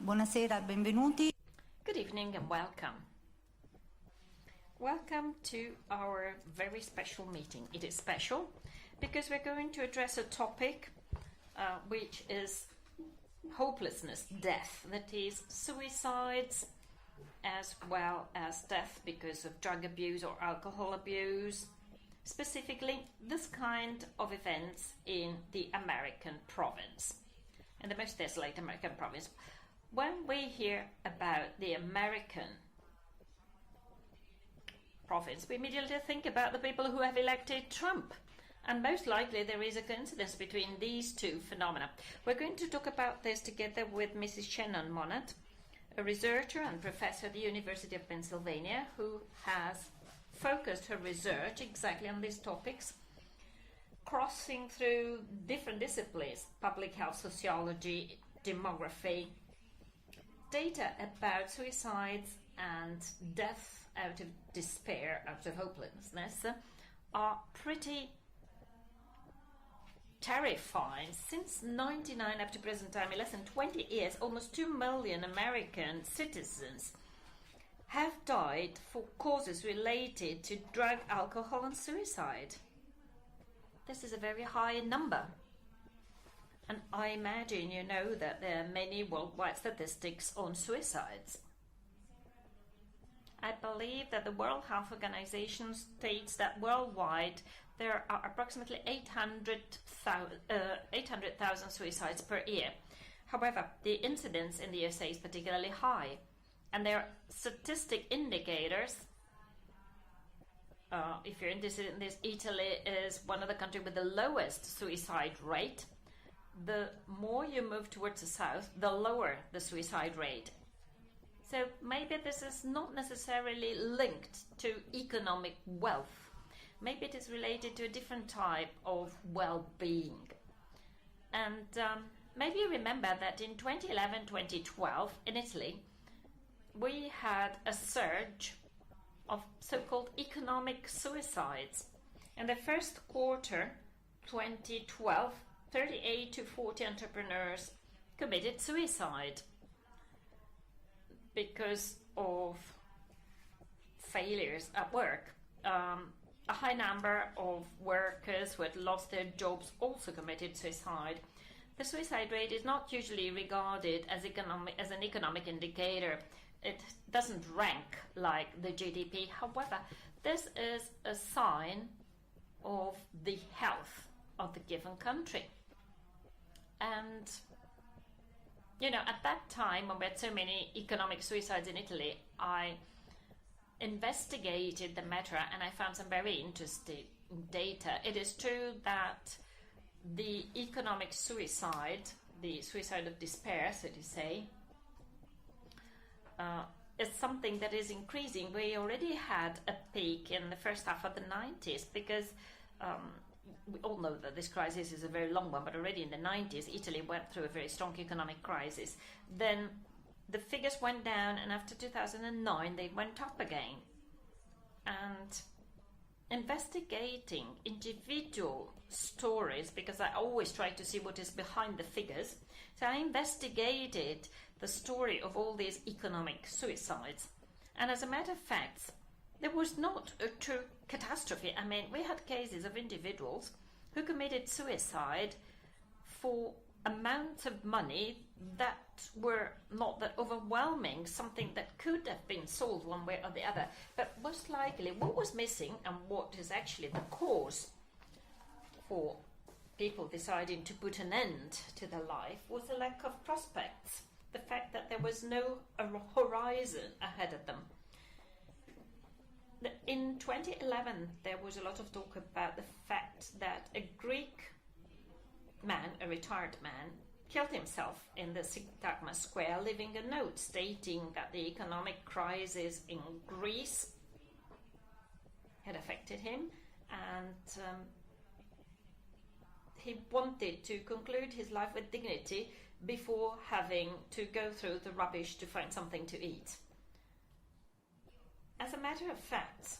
Buonasera, benvenuti. Good evening and welcome. Welcome to our very special meeting. It is special because we're going to address a topic which is hopelessness, death, that is suicides as well as death because of drug abuse or alcohol abuse, specifically this kind of events in the American province, in the most desolate American province. When we hear about the American province, we immediately think about the people who have elected Trump. And most likely there is a coincidence between these two phenomena. We're going to talk about this together with Mrs. Shannon, MONNAT, a researcher and professor at the University of Pennsylvania, who has focused her research exactly on these topics, crossing through different disciplines: public health, sociology, demography. Data about suicides and death out of despair, out of hopelessness, are pretty terrifying. Since 1999 up to present time, in less than 20 years, almost 2 million American citizens have died for causes related to drug, alcohol and suicide. This is a very high number. And I imagine you know that there are many worldwide statistics on suicides. I believe that the World Health Organization states that worldwide there are approximately 800,000 suicides per year. However, the incidence in the USA is particularly high, and there are statistic indicators. If you're interested in this, Italy is one of the countries with the lowest suicide rate. The more you move towards the south, the lower the suicide rate. So maybe this is not necessarily linked to economic wealth. Maybe it is related to a different type of well-being. And maybe you remember that in 2011-2012 in Italy, we had a surge of so-called economic suicides. In the first quarter 2012, 38 to 40 entrepreneurs committed suicide because of failures at work. A high number of workers who had lost their jobs also committed suicide. The suicide rate is not usually regarded as an economic indicator. It doesn't rank like the GDP. However, this is a sign of the health of the given country. And, you know, at that time when we had so many economic suicides in Italy, I investigated the matter and I found some very interesting data. It is true that the economic suicide, the suicide of despair, so to say, is something that is increasing. We already had a peak in the first half of the 90s because we all know that this crisis is a very long one, but already in the 90s, Italy went through a very strong economic crisis. Then the figures went down, and after 2009, they went up again. And investigating individual stories, because I always try to see what is behind the figures, so I investigated the story of all these economic suicides. And as a matter of fact, there was not a true catastrophe. I mean, we had cases of individuals who committed suicide for amounts of money that were not that overwhelming, something that could have been solved one way or the other. But most likely, what was missing and what is actually the cause for people deciding to put an end to their life was a lack of prospects, the fact that there was no horizon ahead of them. In 2011, there was a lot of talk about the fact that a Greek man, a retired man, killed himself in the Syntagma Square, leaving a note stating that the economic crisis in Greece had affected him, and he wanted to conclude his life with dignity before having to go through the rubbish to find something to eat. As a matter of fact,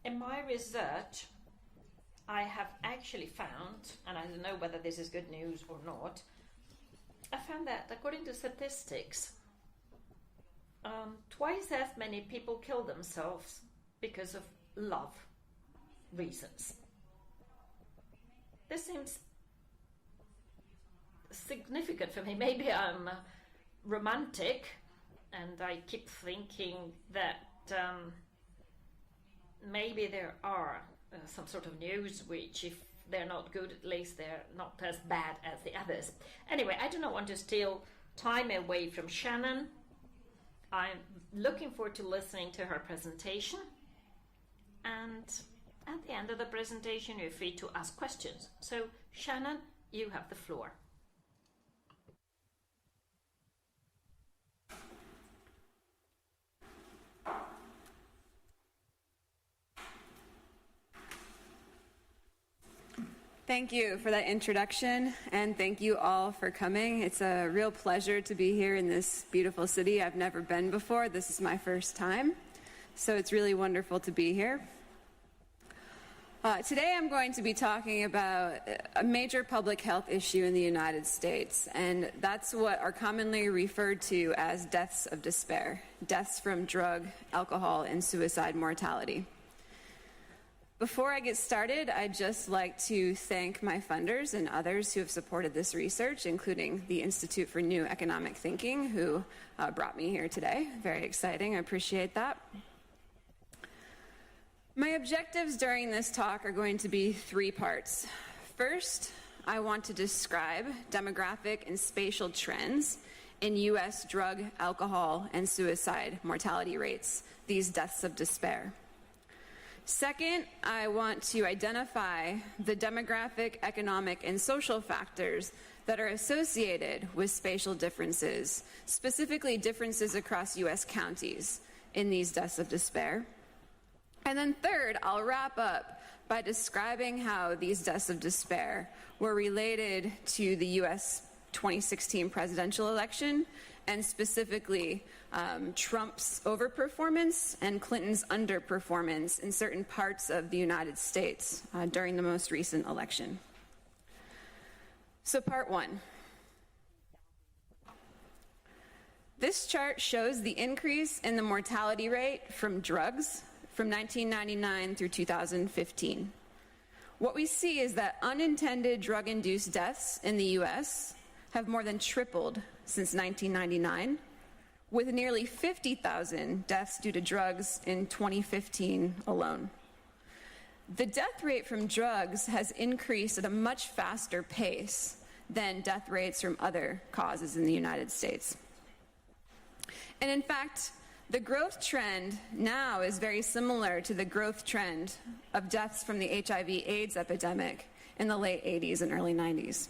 in my research, I have actually found, and I don't know whether this is good news or not, I found that according to statistics, twice as many people kill themselves because of love reasons. This seems significant for me. Maybe I'm romantic and I keep thinking that maybe there are some sort of news which, if they're not good, at least they're not as bad as the others. Anyway, I do not want to steal time away from Shannon. I'm looking forward to listening to her presentation, and at the end of the presentation you're free to ask questions. So Shannon, you have the floor. Thank you for that introduction, and thank you all for coming. It's a real pleasure to be here in this beautiful city. I've never been before. This is my first time, so it's really wonderful to be here. Today I'm going to be talking about a major public health issue in the United States, and that's what are commonly referred to as deaths of despair, deaths from drug, alcohol, and suicide mortality. Before I get started, I'd just like to thank my funders and others who have supported this research, including the Institute for New Economic Thinking, who brought me here today. Very exciting. I appreciate that. My objectives during this talk are going to be three parts. First, I want to describe demographic and spatial trends in U.S. drug, alcohol, and suicide mortality rates, these deaths of despair. Second, I want to identify the demographic, economic, and social factors that are associated with spatial differences, specifically differences across U.S. counties in these deaths of despair. And then third, I'll wrap up by describing how these deaths of despair were related to the U.S. 2016 presidential election, and specifically Trump's overperformance and Clinton's underperformance in certain parts of the United States during the most recent election. So part one. This chart shows the increase in the mortality rate from drugs from 1999 through 2015. What we see is that unintended drug-induced deaths in the U.S. have more than tripled since 1999, with nearly 50,000 deaths due to drugs in 2015 alone. The death rate from drugs has increased at a much faster pace than death rates from other causes in the United States. And in fact, the growth trend now is very similar to the growth trend of deaths from the HIV/AIDS epidemic in the late 80s and early 90s.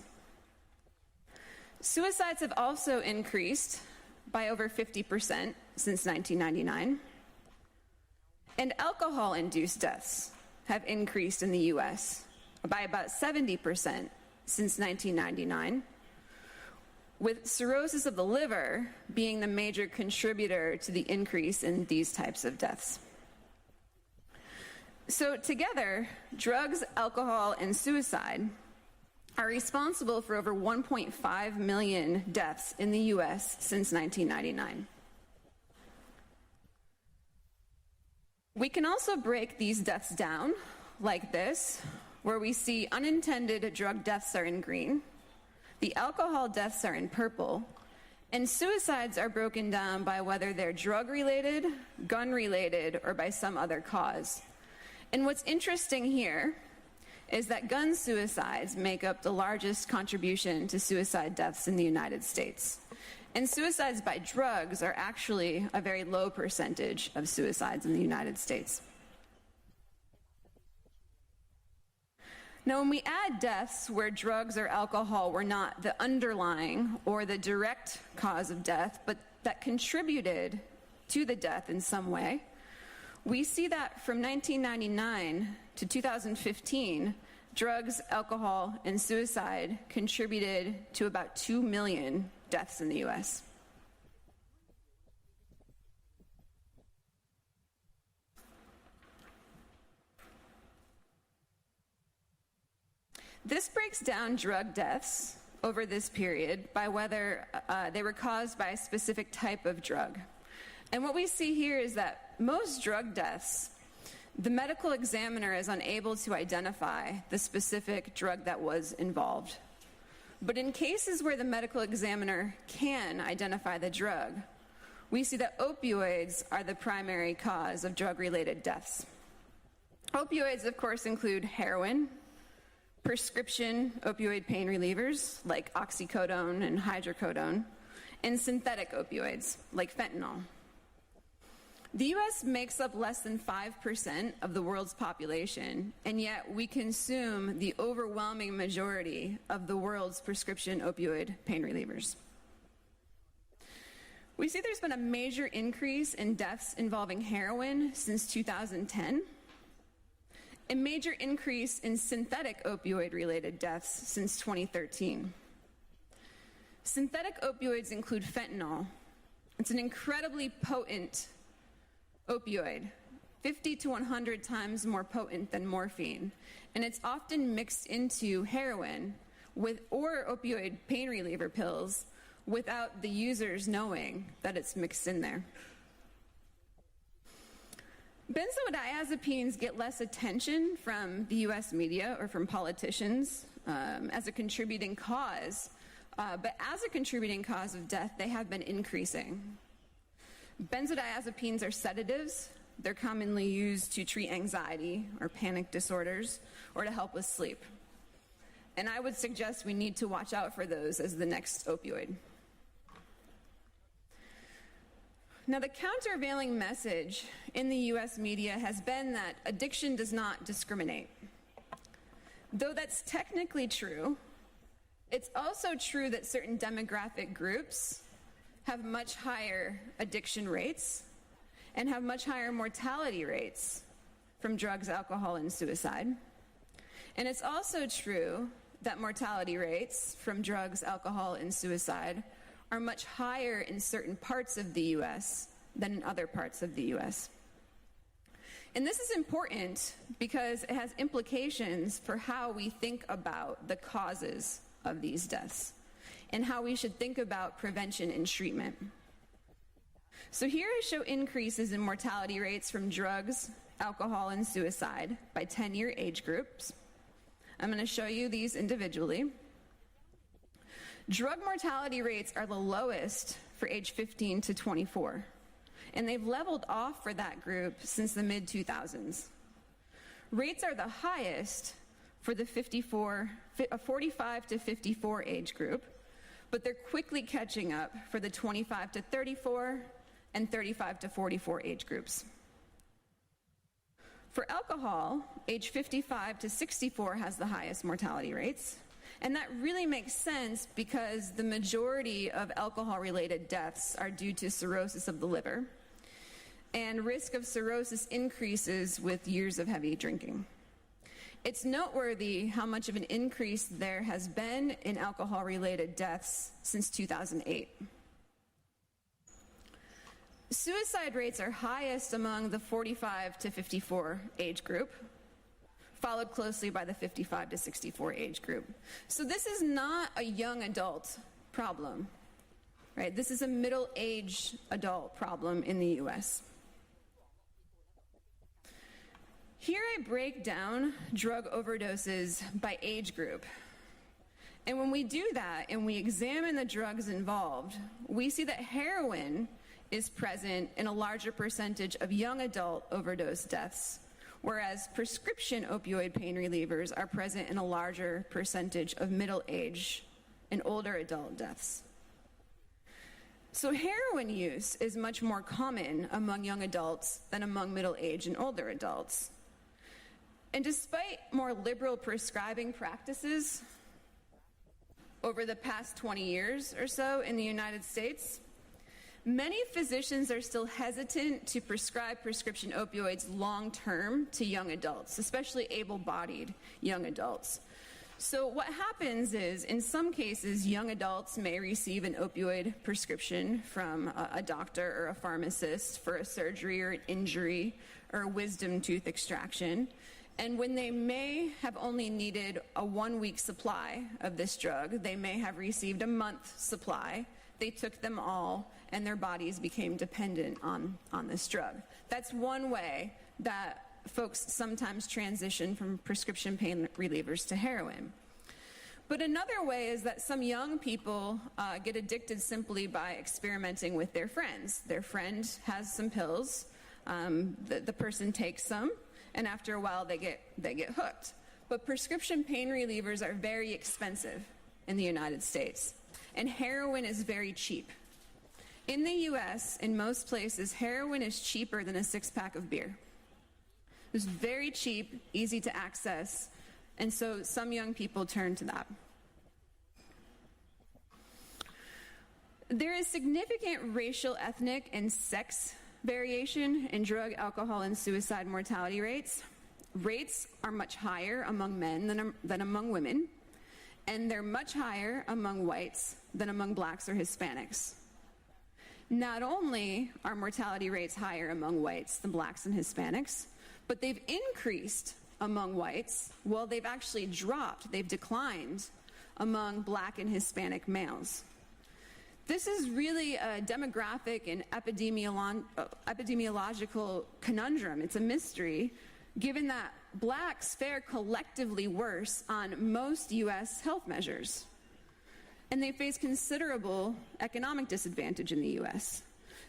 Suicides have also increased by over 50% since 1999. And alcohol-induced deaths have increased in the U.S. by about 70% since 1999, with cirrhosis of the liver being the major contributor to the increase in these types of deaths. So together, drugs, alcohol, and suicide are responsible for over 1.5 million deaths in the U.S. since 1999. We can also break these deaths down like this, where we see unintended drug deaths are in green, the alcohol deaths are in purple, and suicides are broken down by whether they're drug-related, gun-related, or by some other cause. And what's interesting here is that gun suicides make up the largest contribution to suicide deaths in the United States. And suicides by drugs are actually a very low percentage of suicides in the United States. Now, when we add deaths where drugs or alcohol were not the underlying or the direct cause of death, but that contributed to the death in some way, we see that from 1999 to 2015, drugs, alcohol, and suicide contributed to about 2 million deaths in the U.S. This breaks down drug deaths over this period by whether they were caused by a specific type of drug. And what we see here is that most drug deaths, the medical examiner is unable to identify the specific drug that was involved. But in cases where the medical examiner can identify the drug, we see that opioids are the primary cause of drug-related deaths. Opioids, of course, include heroin, prescription opioid pain relievers like oxycodone and hydrocodone, and synthetic opioids like fentanyl. The US makes up less than 5% of the world's population, and yet we consume the overwhelming majority of the world's prescription opioid pain relievers. We see there's been a major increase in deaths involving heroin since 2010, a major increase in synthetic opioid-related deaths since 2013. Synthetic opioids include fentanyl. It's an incredibly potent opioid, 50 to 100 times more potent than morphine, and it's often mixed into heroin or opioid pain reliever pills without the users knowing that it's mixed in there. Benzodiazepines get less attention from the US media or from politicians as a contributing cause, but as a contributing cause of death, they have been increasing. Benzodiazepines are sedatives. They're commonly used to treat anxiety or panic disorders or to help with sleep. And I would suggest we need to watch out for those as the next opioid. Now, the countervailing message in the US media has been that addiction does not discriminate. Though that's technically true, it's also true that certain demographic groups have much higher addiction rates and have much higher mortality rates from drugs, alcohol, and suicide. And it's also true that mortality rates from drugs, alcohol, and suicide are much higher in certain parts of the US than in other parts of the US. And this is important because it has implications for how we think about the causes of these deaths and how we should think about prevention and treatment. So here I show increases in mortality rates from drugs, alcohol, and suicide by 10-year age groups. I'm going to show you these individually. Drug mortality rates are the lowest for age 15 to 24, and they've leveled off for that group since the mid-2000s. Rates are the highest for the 45 to 54 age group, but they're quickly catching up for the 25 to 34 and 35 to 44 age groups. For alcohol, age 55 to 64 has the highest mortality rates. And that really makes sense because the majority of alcohol-related deaths are due to cirrhosis of the liver. And risk of cirrhosis increases with years of heavy drinking. It's noteworthy how much of an increase there has been in alcohol-related deaths since 2008. Suicide rates are highest among the 45 to 54 age group, followed closely by the 55 to 64 age group. So this is not a young adult problem, right? This is a middle-aged adult problem in the US. Here I break down drug overdoses by age group. And when we do that and we examine the drugs involved, we see that heroin is present in a larger percentage of young adult overdose deaths, whereas prescription opioid pain relievers are present in a larger percentage of middle-aged and older adult deaths. So heroin use is much more common among young adults than among middle-aged and older adults. And despite more liberal prescribing practices over the past 20 years or so in the United States, many physicians are still hesitant to prescribe prescription opioids long-term to young adults, especially able-bodied young adults. So what happens is, in some cases, young adults may receive an opioid prescription from a doctor or a pharmacist for a surgery or an injury or a wisdom tooth extraction. And when they may have only needed a 1-week supply of this drug, they may have received a month supply. They took them all, and their bodies became dependent on this drug. That's one way that folks sometimes transition from prescription pain relievers to heroin. But another way is that some young people get addicted simply by experimenting with their friends. Their friend has some pills, the person takes some, and after a while they get hooked. But prescription pain relievers are very expensive in the United States, and heroin is very cheap. In the US, in most places, heroin is cheaper than a 6-pack of beer. It's very cheap, easy to access, and so some young people turn to that. There is significant racial, ethnic, and sex variation in drug, alcohol, and suicide mortality rates. Rates are much higher among men than among women, and they're much higher among whites than among blacks or Hispanics. Not only are mortality rates higher among whites than blacks and Hispanics, but they've increased among whites, while they've actually dropped, they've declined among black and Hispanic males. This is really a demographic and epidemiological conundrum. It's a mystery, given that blacks fare collectively worse on most US health measures, and they face considerable economic disadvantage in the US.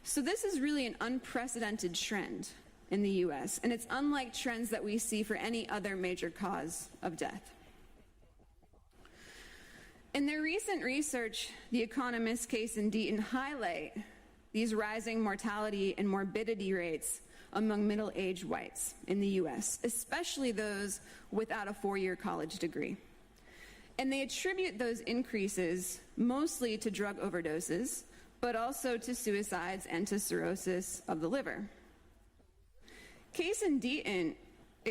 So this is really an unprecedented trend in the US, and it's unlike trends that we see for any other major cause of death. In their recent research, the economists Case and Deaton highlight these rising mortality and morbidity rates among middle-aged whites in the US, especially those without a 4-year college degree. And they attribute those increases mostly to drug overdoses, but also to suicides and to cirrhosis of the liver. Case and Deaton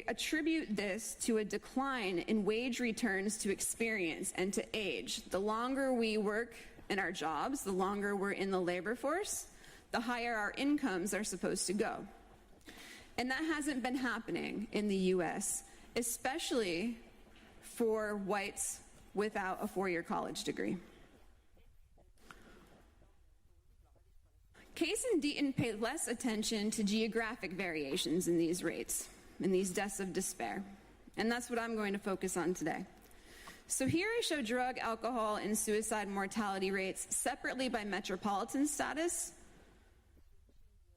attribute this to a decline in wage returns to experience and to age. The longer we work in our jobs, the longer we're in the labor force, the higher our incomes are supposed to go. And that hasn't been happening in the US, especially for whites without a 4-year college degree. Case and Deaton pay less attention to geographic variations in these rates, in these deaths of despair. And that's what I'm going to focus on today. So here I show drug, alcohol, and suicide mortality rates separately by metropolitan status.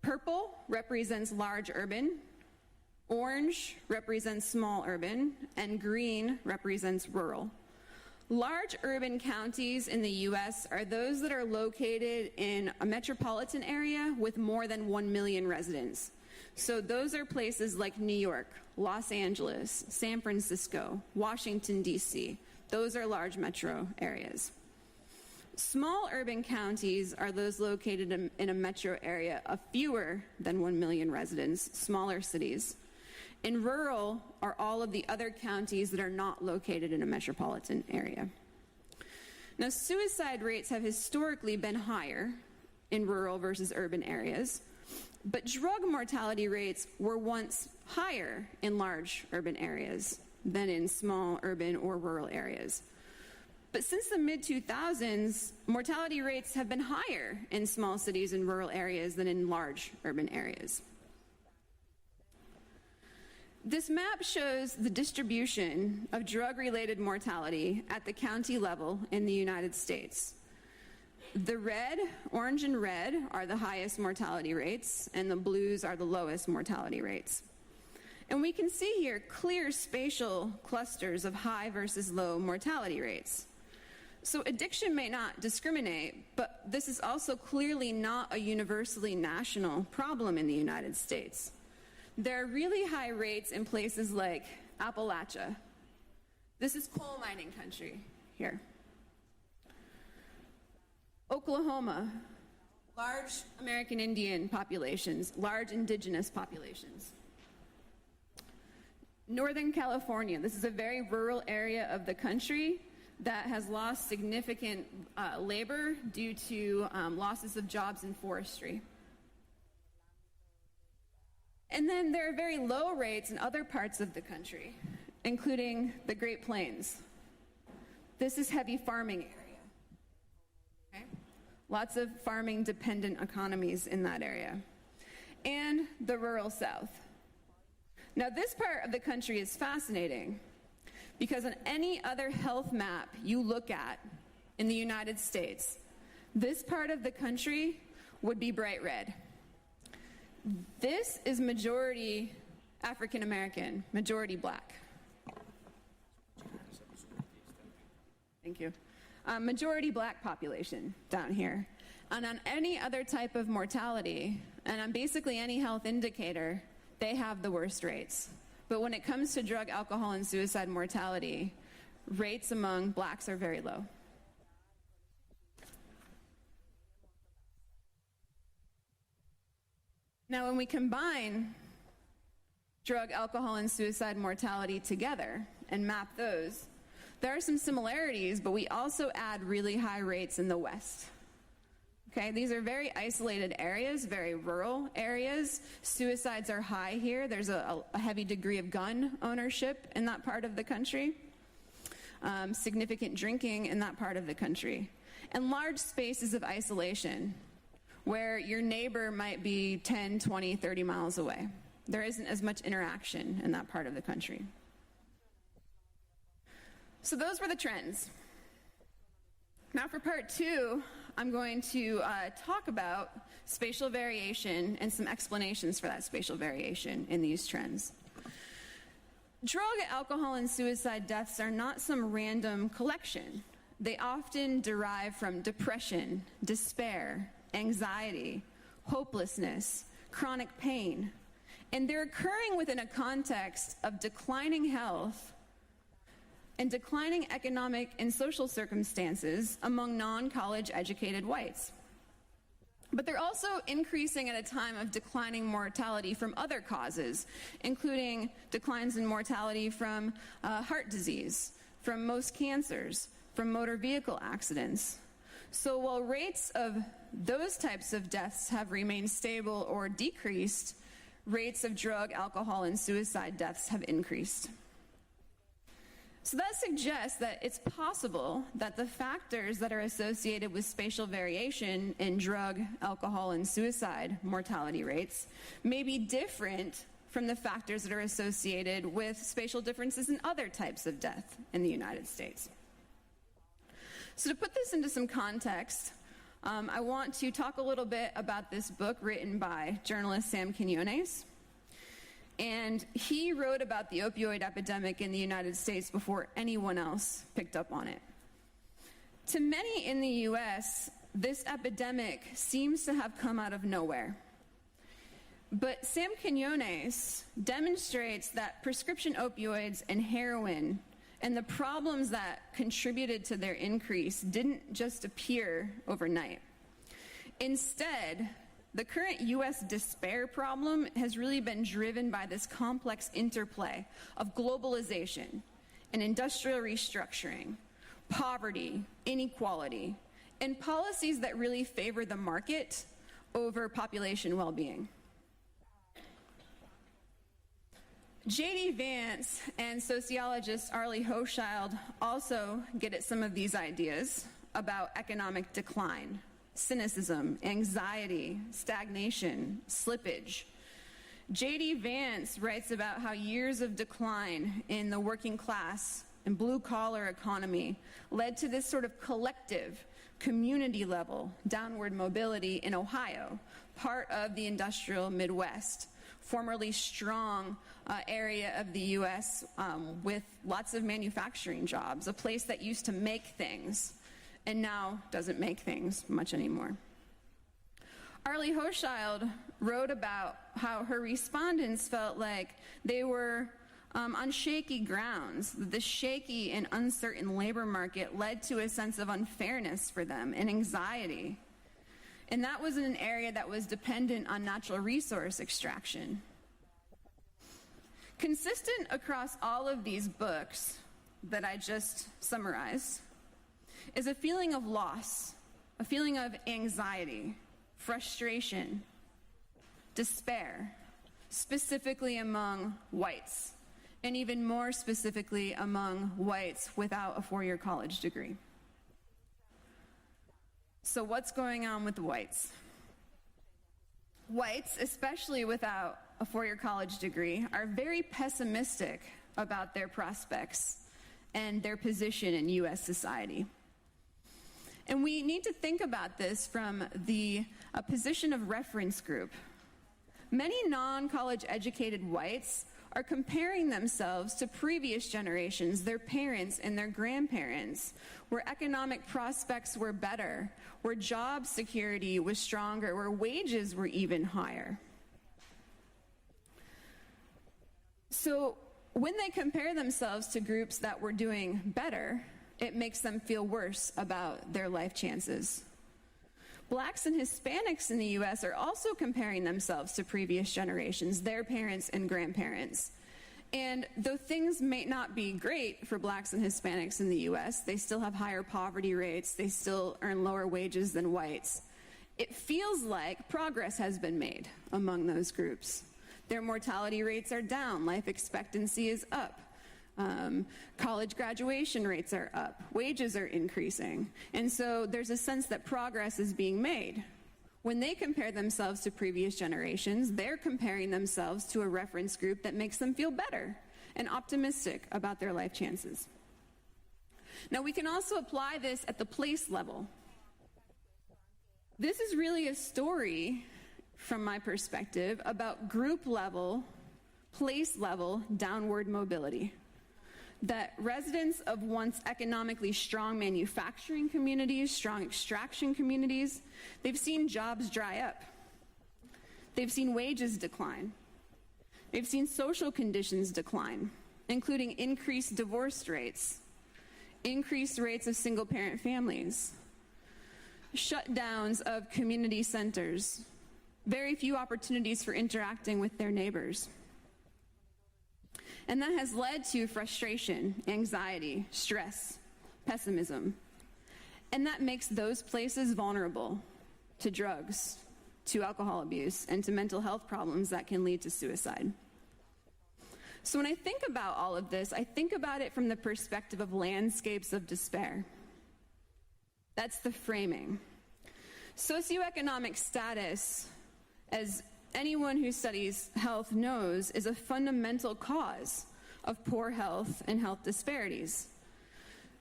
Purple represents large urban, orange represents small urban, and green represents rural. Large urban counties in the US are those that are located in a metropolitan area with more than 1 million residents. So those are places like New York, Los Angeles, San Francisco, Washington, D.C. Those are large metro areas. Small urban counties are those located in a metro area of fewer than 1 million residents, smaller cities. And rural are all of the other counties that are not located in a metropolitan area. Now, suicide rates have historically been higher in rural versus urban areas, but drug mortality rates were once higher in large urban areas than in small urban or rural areas. But since the mid-2000s, mortality rates have been higher in small cities and rural areas than in large urban areas. This map shows the distribution of drug-related mortality at the county level in the United States. The red, orange and red are the highest mortality rates, and the blues are the lowest mortality rates. And we can see here clear spatial clusters of high versus low mortality rates. So addiction may not discriminate, but this is also clearly not a universally national problem in the United States. There are really high rates in places like Appalachia. This is coal mining country here. Oklahoma, large American Indian populations, large indigenous populations. Northern California, this is a very rural area of the country that has lost significant labor due to losses of jobs in forestry. And then there are very low rates in other parts of the country, including the Great Plains. This is heavy farming area. Okay? Lots of farming dependent economies in that area. And the rural South. Now this part of the country is fascinating because on any other health map you look at in the United States, this part of the country would be bright red. This is majority African American, majority black. Thank you. Majority black population down here. And on any other type of mortality, and on basically any health indicator, they have the worst rates. But when it comes to drug, alcohol, and suicide mortality, rates among blacks are very low. Now, when we combine drug, alcohol, and suicide mortality together and map those, there are some similarities, but we also add really high rates in the West. Okay, these are very isolated areas, very rural areas. Suicides are high here. There's a heavy degree of gun ownership in that part of the country. Significant drinking in that part of the country. And large spaces of isolation where your neighbor might be 10, 20, 30 miles away. There isn't as much interaction in that part of the country. So those were the trends. Now for part 2, I'm going to talk about spatial variation and some explanations for that spatial variation in these trends. Drug, alcohol, and suicide deaths are not some random collection. They often derive from depression, despair, anxiety, hopelessness, chronic pain, and they're occurring within a context of declining health and declining economic and social circumstances among non-college educated whites. But they're also increasing at a time of declining mortality from other causes, including declines in mortality from heart disease, from most cancers, from motor vehicle accidents. So while rates of those types of deaths have remained stable or decreased, rates of drug, alcohol, and suicide deaths have increased. So that suggests that it's possible that the factors that are associated with spatial variation in drug, alcohol, and suicide mortality rates may be different from the factors that are associated with spatial differences in other types of death in the United States. So to put this into some context, I want to talk a little bit about this book written by journalist Sam Quinones. And he wrote about the opioid epidemic in the United States before anyone else picked up on it. To many in the US, this epidemic seems to have come out of nowhere. But Sam Quinones demonstrates that prescription opioids and heroin and the problems that contributed to their increase didn't just appear overnight. Instead, the current US despair problem has really been driven by this complex interplay of globalization and industrial restructuring, poverty, inequality, and policies that really favor the market over population well-being. J.D. Vance and sociologist Arlie Hochschild also get at some of these ideas about economic decline, cynicism, anxiety, stagnation, slippage. J.D. Vance writes about how years of decline in the working class and blue-collar economy led to this sort of collective, community-level downward mobility in Ohio, part of the industrial Midwest, formerly strong area of the U.S. With lots of manufacturing jobs, a place that used to make things and now doesn't make things much anymore. Arlie Hochschild wrote about how her respondents felt like they were on shaky grounds. The shaky and uncertain labor market led to a sense of unfairness for them and anxiety. And that was in an area that was dependent on natural resource extraction. Consistent across all of these books that I just summarized is a feeling of loss, a feeling of anxiety, frustration, despair, specifically among whites, and even more specifically among whites without a four-year college degree. So what's going on with the whites? Whites, especially without a four-year college degree, are very pessimistic about their prospects and their position in U.S. society. And we need to think about this from a position of reference group. Many non-college educated whites are comparing themselves to previous generations, their parents and their grandparents, where economic prospects were better, where job security was stronger, where wages were even higher. So when they compare themselves to groups that were doing better, it makes them feel worse about their life chances. Blacks and Hispanics in the U.S. are also comparing themselves to previous generations, their parents and grandparents. And though things may not be great for blacks and Hispanics in the U.S., they still have higher poverty rates, they still earn lower wages than whites. It feels like progress has been made among those groups. Their mortality rates are down, life expectancy is up. College graduation rates are up, wages are increasing, and so there's a sense that progress is being made. When they compare themselves to previous generations, they're comparing themselves to a reference group that makes them feel better and optimistic about their life chances. Now, we can also apply this at the place level. This is really a story, from my perspective, about group level, place level, downward mobility. That residents of once economically strong manufacturing communities, strong extraction communities, they've seen jobs dry up. They've seen wages decline. They've seen social conditions decline, including increased divorce rates, increased rates of single-parent families, shutdowns of community centers, very few opportunities for interacting with their neighbors. And that has led to frustration, anxiety, stress, pessimism. And that makes those places vulnerable to drugs, to alcohol abuse, and to mental health problems that can lead to suicide. So when I think about all of this, I think about it from the perspective of landscapes of despair. That's the framing. Socioeconomic status, as anyone who studies health knows, is a fundamental cause of poor health and health disparities.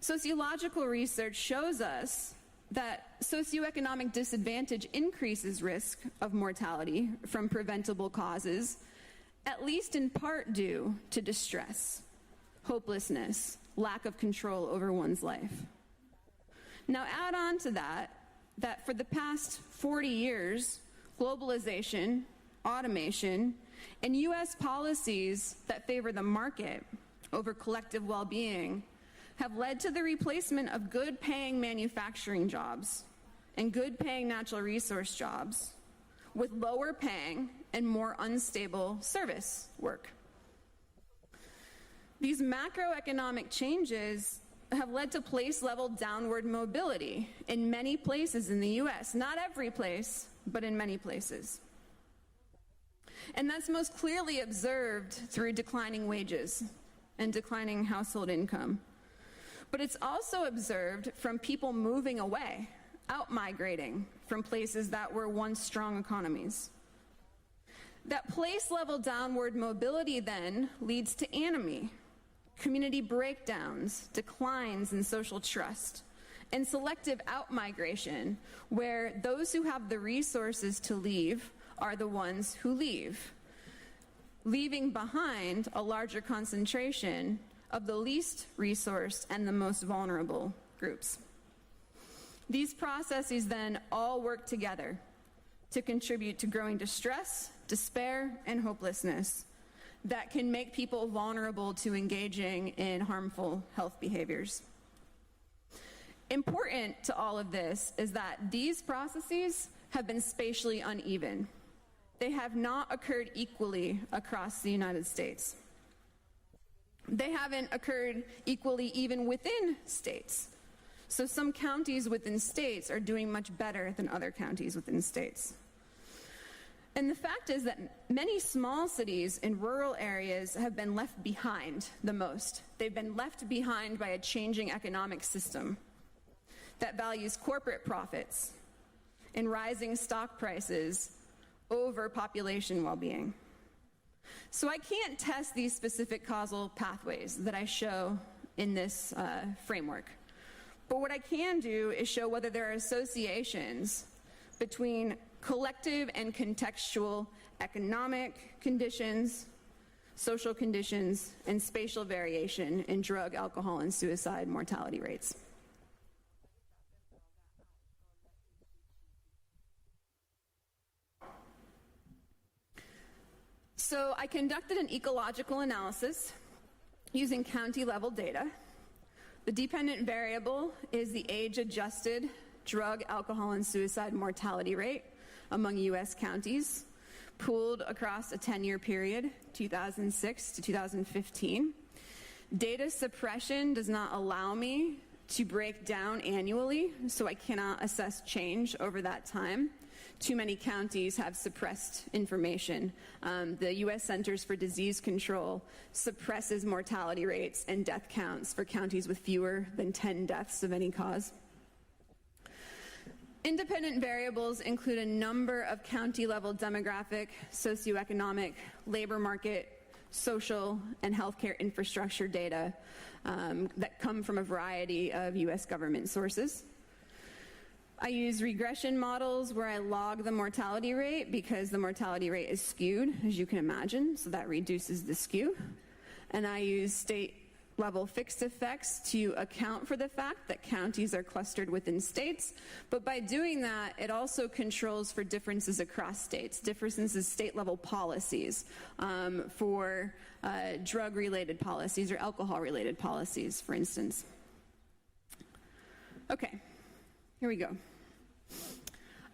Sociological research shows us that socioeconomic disadvantage increases risk of mortality from preventable causes, at least in part due to distress, hopelessness, lack of control over one's life. Now add on to that for the past 40 years, globalization, automation, and U.S. policies that favor the market over collective well-being have led to the replacement of good-paying manufacturing jobs and good-paying natural resource jobs with lower-paying and more unstable service work. These macroeconomic changes have led to place-level downward mobility in many places in the U.S. Not every place, but in many places. And that's most clearly observed through declining wages and declining household income. But it's also observed from people moving away, out-migrating from places that were once strong economies. That place-level downward mobility then leads to anomie, community breakdowns, declines in social trust, and selective out-migration, where those who have the resources to leave are the ones who leave, leaving behind a larger concentration of the least resourced and the most vulnerable groups. These processes then all work together to contribute to growing distress, despair, and hopelessness that can make people vulnerable to engaging in harmful health behaviors. Important to all of this is that these processes have been spatially uneven. They have not occurred equally across the United States. They haven't occurred equally even within states. So some counties within states are doing much better than other counties within states. And the fact is that many small cities in rural areas have been left behind the most. They've been left behind by a changing economic system that values corporate profits and rising stock prices over population well-being. So I can't test these specific causal pathways that I show in this framework. But what I can do is show whether there are associations between collective and contextual economic conditions, social conditions, and spatial variation in drug, alcohol, and suicide mortality rates. So I conducted an ecological analysis using county-level data. The dependent variable is the age-adjusted drug, alcohol, and suicide mortality rate among U.S. counties, pooled across a 10-year period, 2006 to 2015. Data suppression does not allow me to break down annually, so I cannot assess change over that time. Too many counties have suppressed information. The U.S. Centers for Disease Control suppresses mortality rates and death counts for counties with fewer than 10 deaths of any cause. Independent variables include a number of county-level demographic, socioeconomic, labor market, social, and healthcare infrastructure data that come from a variety of U.S. government sources. I use regression models where I log the mortality rate because the mortality rate is skewed, as you can imagine, so that reduces the skew. And I use state-level fixed effects to account for the fact that counties are clustered within states, but by doing that, it also controls for differences across states, differences in state-level policies for drug-related policies or alcohol-related policies, for instance. Okay, here we go.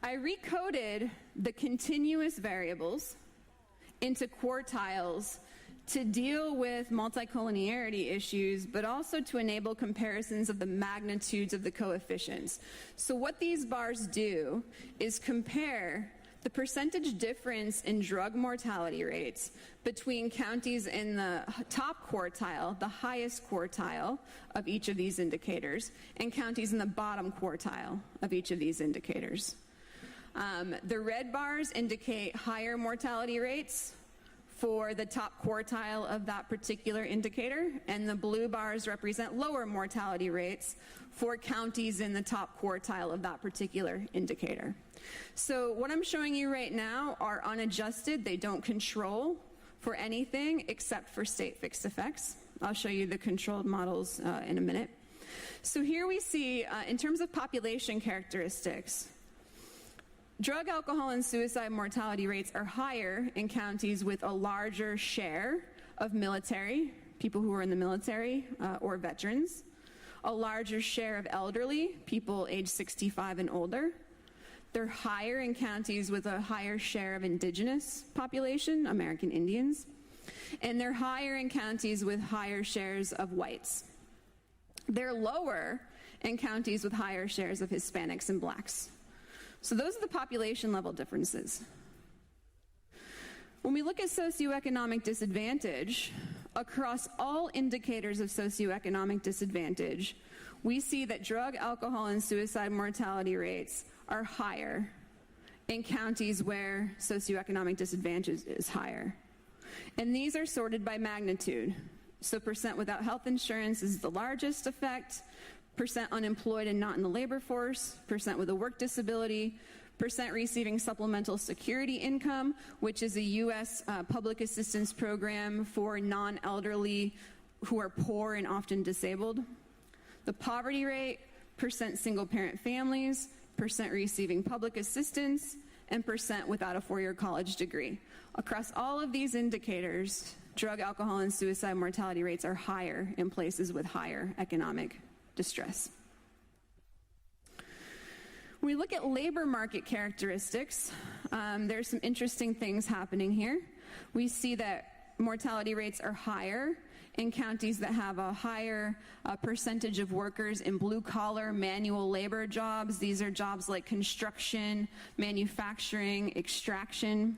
I recoded the continuous variables into quartiles to deal with multicollinearity issues, but also to enable comparisons of the magnitudes of the coefficients. So what these bars do is compare the percentage difference in drug mortality rates between counties in the top quartile, the highest quartile of each of these indicators, and counties in the bottom quartile of each of these indicators. The red bars indicate higher mortality rates for the top quartile of that particular indicator, and the blue bars represent lower mortality rates for counties in the top quartile of that particular indicator. So what I'm showing you right now are unadjusted. They don't control for anything except for state fixed effects. I'll show you the controlled models in a minute. So here we see, in terms of population characteristics, drug, alcohol, and suicide mortality rates are higher in counties with a larger share of military, people who are in the military or veterans, a larger share of elderly, people age 65 and older. They're higher in counties with a higher share of indigenous population, American Indians, and they're higher in counties with higher shares of whites. They're lower in counties with higher shares of Hispanics and blacks. So those are the population level differences. When we look at socioeconomic disadvantage, across all indicators of socioeconomic disadvantage, we see that drug, alcohol, and suicide mortality rates are higher in counties where socioeconomic disadvantage is higher. And these are sorted by magnitude. So percent without health insurance is the largest effect, percent unemployed and not in the labor force, percent with a work disability, percent receiving supplemental security income, which is a U.S. public assistance program for non-elderly who are poor and often disabled. The poverty rate, percent single-parent families, percent receiving public assistance, and percent without a four-year college degree. Across all of these indicators, drug, alcohol, and suicide mortality rates are higher in places with higher economic distress. When we look at labor market characteristics, there's some interesting things happening here. We see that mortality rates are higher in counties that have a higher percentage of workers in blue-collar manual labor jobs. These are jobs like construction, manufacturing, extraction.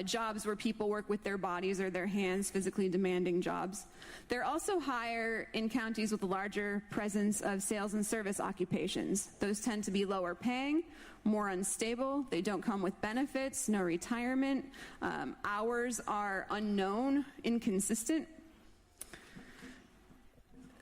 jobs where people work with their bodies or their hands, physically demanding jobs. They're also higher in counties with a larger presence of sales and service occupations. Those tend to be lower paying, more unstable. They don't come with benefits, no retirement. Hours are unknown, inconsistent.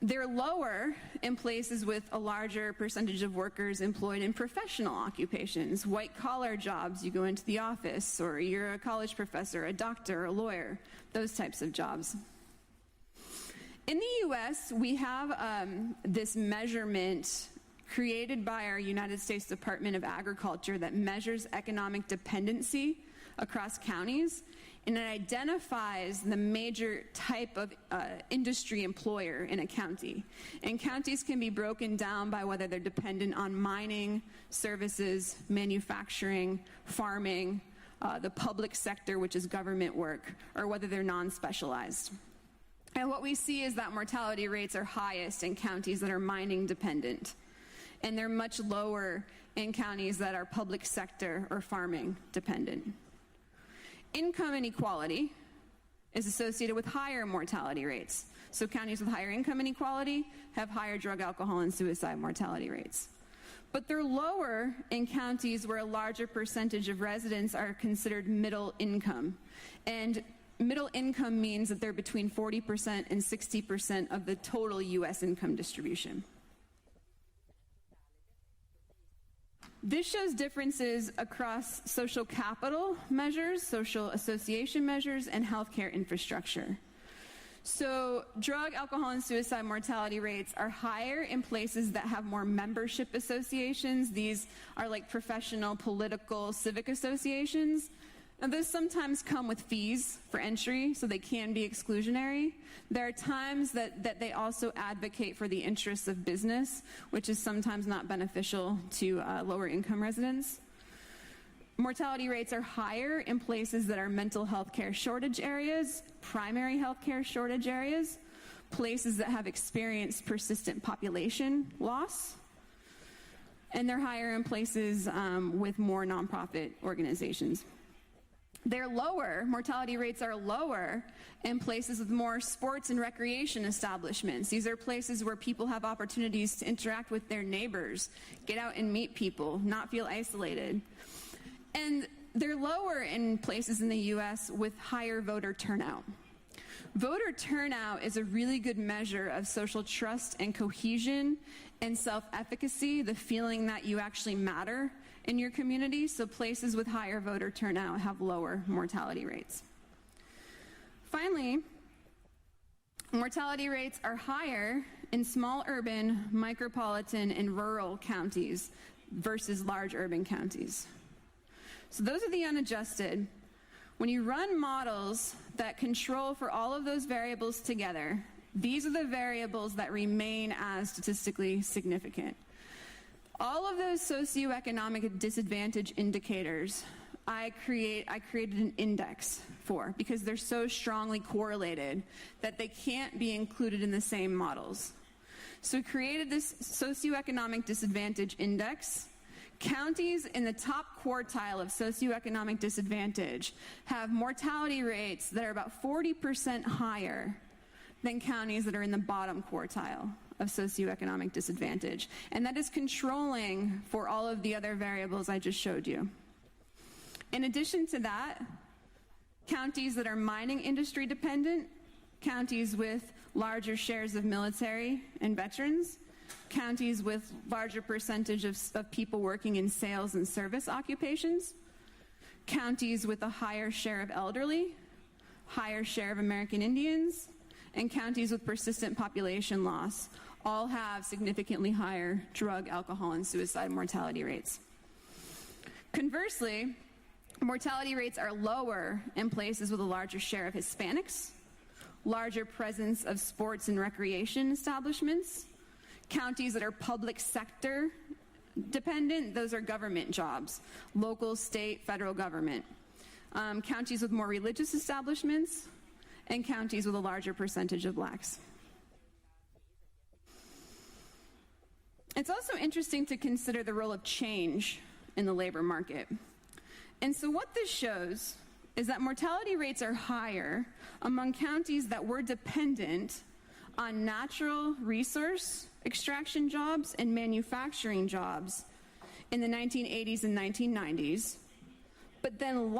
They're lower in places with a larger percentage of workers employed in professional occupations, white-collar jobs. You go into the office, or you're a college professor, a doctor, a lawyer, those types of jobs. In the U.S., we have this measurement created by our United States Department of Agriculture that measures economic dependency across counties, and it identifies the major type of industry employer in a county. And counties can be broken down by whether they're dependent on mining, services, manufacturing, farming, the public sector, which is government work, or whether they're non-specialized. And what we see is that mortality rates are highest in counties that are mining dependent, and they're much lower in counties that are public sector or farming dependent. Income inequality is associated with higher mortality rates. So counties with higher income inequality have higher drug, alcohol, and suicide mortality rates. But they're lower in counties where a larger percentage of residents are considered middle income. And middle income means that they're between 40% and 60% of the total U.S. income distribution. This shows differences across social capital measures, social association measures, and healthcare infrastructure. So drug, alcohol, and suicide mortality rates are higher in places that have more membership associations. These are like professional, political, civic associations. Now, those sometimes come with fees for entry, so they can be exclusionary. There are times that they also advocate for the interests of business, which is sometimes not beneficial to lower income residents. Mortality rates are higher in places that are mental health care shortage areas, primary health care shortage areas, places that have experienced persistent population loss, and they're higher in places with more nonprofit organizations. Mortality rates are lower in places with more sports and recreation establishments. These are places where people have opportunities to interact with their neighbors, get out and meet people, not feel isolated. And they're lower in places in the U.S. with higher voter turnout. Voter turnout is a really good measure of social trust and cohesion and self-efficacy, the feeling that you actually matter in your community. So places with higher voter turnout have lower mortality rates. Finally, mortality rates are higher in small urban, micropolitan, and rural counties versus large urban counties. So those are the unadjusted. When you run models that control for all of those variables together, these are the variables that remain as statistically significant. All of those socioeconomic disadvantage indicators I created an index for because they're so strongly correlated that they can't be included in the same models. So we created this socioeconomic disadvantage index. Counties in the top quartile of socioeconomic disadvantage have mortality rates that are about 40% higher than counties that are in the bottom quartile of socioeconomic disadvantage. And that is controlling for all of the other variables I just showed you. In addition to that, counties that are mining industry dependent, counties with larger shares of military and veterans, counties with larger percentage of people working in sales and service occupations, counties with a higher share of elderly, higher share of American Indians, and counties with persistent population loss all have significantly higher drug, alcohol, and suicide mortality rates. Conversely, mortality rates are lower in places with a larger share of Hispanics, larger presence of sports and recreation establishments, counties that are public sector dependent, those are government jobs, local, state, federal government, counties with more religious establishments, and counties with a larger percentage of blacks. It's also interesting to consider the role of change in the labor market. And so what this shows is that mortality rates are higher among counties that were dependent on natural resource extraction jobs and manufacturing jobs in the 1980s and 1990s, but then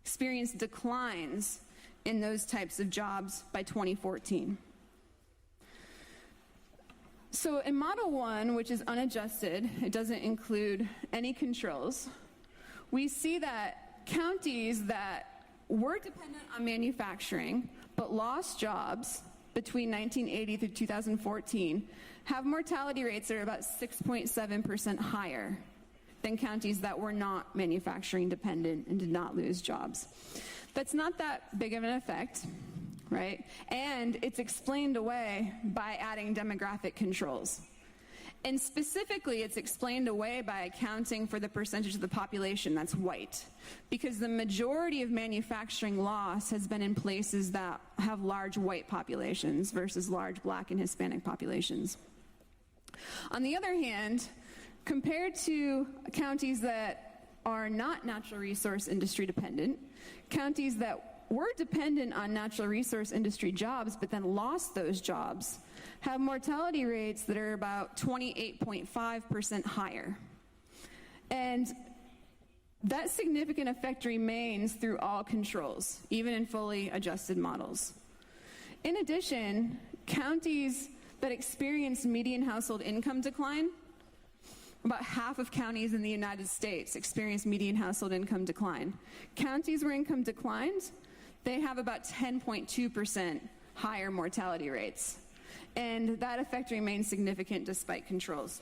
experienced declines in those types of jobs by 2014. So in Model 1, which is unadjusted, it doesn't include any controls, we see that counties that were dependent on manufacturing but lost jobs between 1980 through 2014 have mortality rates that are about 6.7% higher than counties that were not manufacturing dependent and did not lose jobs. That's not that big of an effect, right? And it's explained away by adding demographic controls. And specifically, it's explained away by accounting for the percentage of the population that's white, because the majority of manufacturing loss has been in places that have large white populations versus large Black and Hispanic populations. On the other hand, compared to counties that are not natural resource industry dependent, counties that were dependent on natural resource industry jobs but then lost those jobs have mortality rates that are about 28.5% higher. And that significant effect remains through all controls, even in fully adjusted models. In addition, counties that experience median household income decline, about half of counties in the United States experience median household income decline. Counties where income declines, they have about 10.2% higher mortality rates. And that effect remains significant despite controls.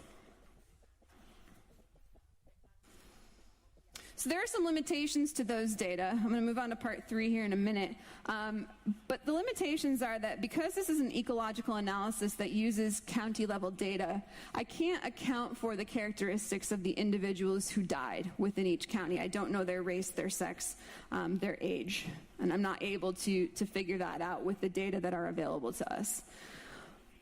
So there are some limitations to those data. I'm going to move on to part 3 here in a minute. But the limitations are that because this is an ecological analysis that uses county-level data, I can't account for the characteristics of the individuals who died within each county. I don't know their race, their sex, their age. And I'm not able to figure that out with the data that are available to us.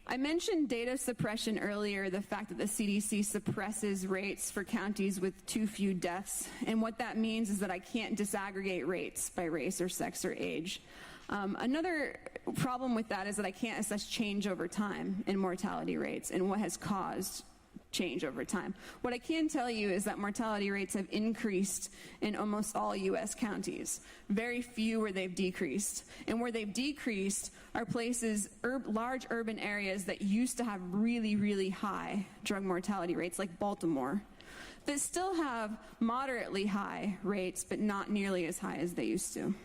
I mentioned data suppression earlier, the fact that the CDC suppresses rates for counties with too few deaths. And what that means is that I can't disaggregate rates by race or sex or age. Another problem with that is that I can't assess change over time in mortality rates and what has caused change over time. What I can tell you is that mortality rates have increased in almost all U.S. counties. Very few where they've decreased. And where they've decreased are places, large urban areas that used to have really, really high drug mortality rates, like Baltimore, that still have moderately high rates, but not nearly as high as they used to.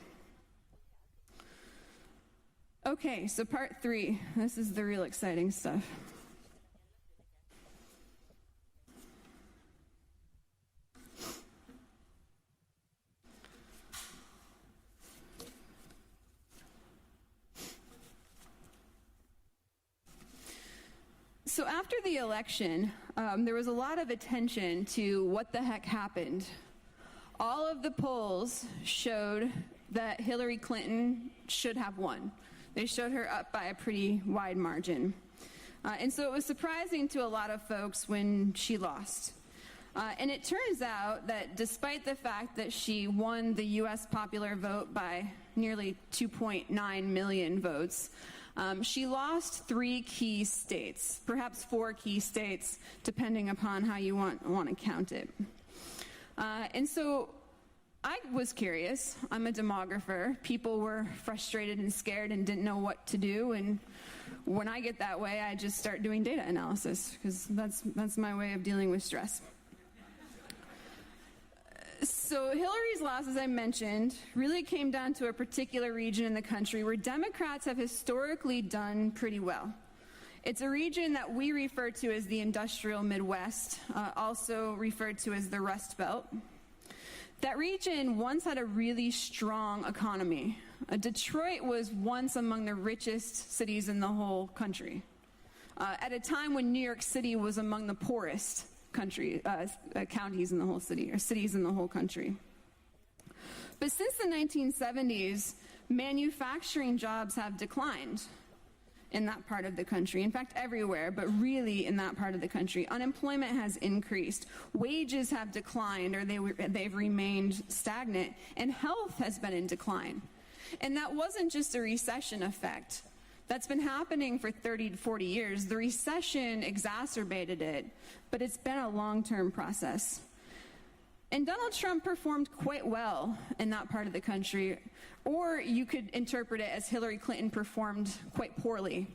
Okay, so part 3. This is the real exciting stuff. So after the election, there was a lot of attention to what the heck happened. All of the polls showed that Hillary Clinton should have won. They showed her up by a pretty wide margin. And so it was surprising to a lot of folks when she lost. And it turns out that despite the fact that she won the U.S. popular vote by nearly 2.9 million votes, she lost 3 key states, perhaps 4 key states, depending upon how you want to count it. And so I was curious. I'm a demographer. People were frustrated and scared and didn't know what to do. And when I get that way, I just start doing data analysis, because that's my way of dealing with stress. So Hillary's loss, as I mentioned, really came down to a particular region in the country where Democrats have historically done pretty well. It's a region that we refer to as the industrial Midwest, also referred to as the Rust Belt. That region once had a really strong economy. Detroit was once among the richest cities in the whole country, at a time when New York City was among the poorest counties in the whole city, or cities in the whole country. But since the 1970s, manufacturing jobs have declined. in that part of the country. In fact, everywhere, but really in that part of the country. Unemployment has increased. Wages have declined, or they've remained stagnant, and health has been in decline. And that wasn't just a recession effect. That's been happening for 30 to 40 years. The recession exacerbated it, but it's been a long-term process. And Donald Trump performed quite well in that part of the country, or you could interpret it as Hillary Clinton performed quite poorly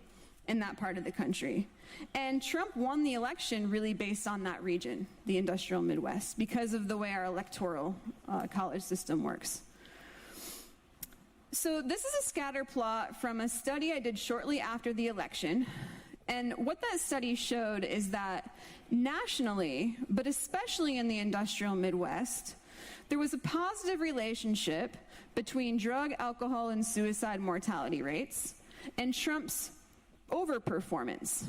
in that part of the country. And Trump won the election really based on that region, the industrial Midwest, because of the way our electoral college system works. So this is a scatter plot from a study I did shortly after the election. And what that study showed is that nationally, but especially in the industrial Midwest, there was a positive relationship between drug, alcohol, and suicide mortality rates and Trump's overperformance.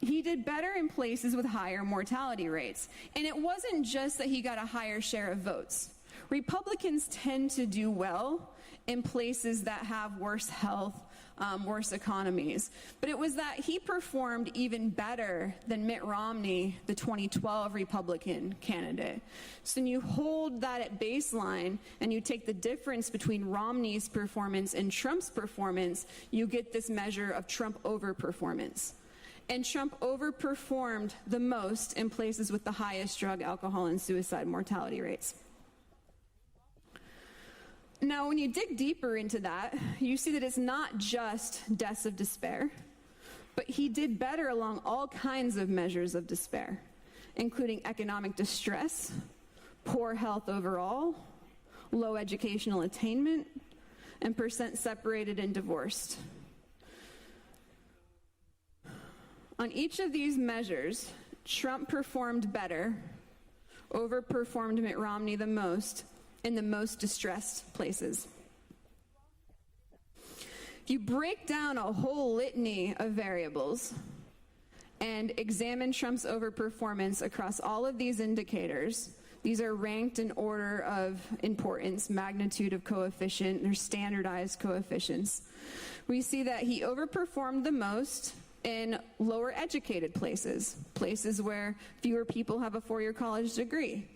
He did better in places with higher mortality rates. And it wasn't just that he got a higher share of votes. Republicans tend to do well in places that have worse health, worse economies. But it was that he performed even better than Mitt Romney, the 2012 Republican candidate. So when you hold that at baseline and you take the difference between Romney's performance and Trump's performance, you get this measure of Trump overperformance. And Trump overperformed the most in places with the highest drug, alcohol, and suicide mortality rates. Now, when you dig deeper into that, you see that it's not just deaths of despair, but he did better along all kinds of measures of despair, including economic distress, poor health overall, low educational attainment, and percent separated and divorced. On each of these measures, Trump performed better, overperformed Mitt Romney the most, in the most distressed places. If you break down a whole litany of variables and examine Trump's overperformance across all of these indicators, these are ranked in order of importance, magnitude of coefficient, they're standardized coefficients. We see that he overperformed the most in lower educated places, places where fewer people have a four-year college degree.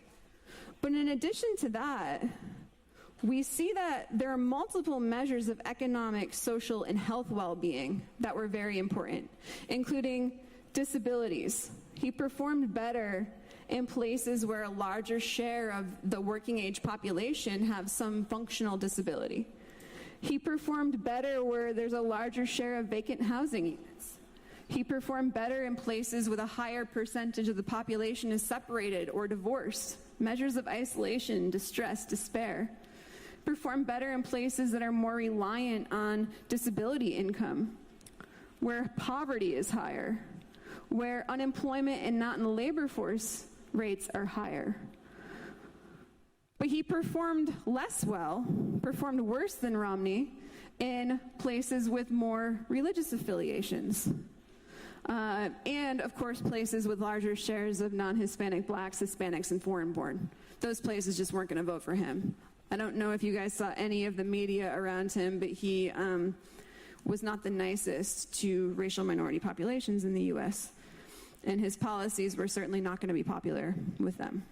But in addition to that, we see that there are multiple measures of economic, social, and health well-being that were very important, including disabilities. He performed better in places where a larger share of the working age population have some functional disability. He performed better where there's a larger share of vacant housing units. He performed better in places with a higher percentage of the population is separated or divorced. Measures of isolation, distress, despair. Perform better in places that are more reliant on disability income, where poverty is higher, where unemployment and not in the labor force rates are higher. But he performed less well, performed worse than Romney in places with more religious affiliations. And, of course, places with larger shares of non-Hispanic blacks, Hispanics, and foreign-born. Those places just weren't going to vote for him. I don't know if you guys saw any of the media around him, but he was not the nicest to racial minority populations in the U.S., and his policies were certainly not going to be popular with them.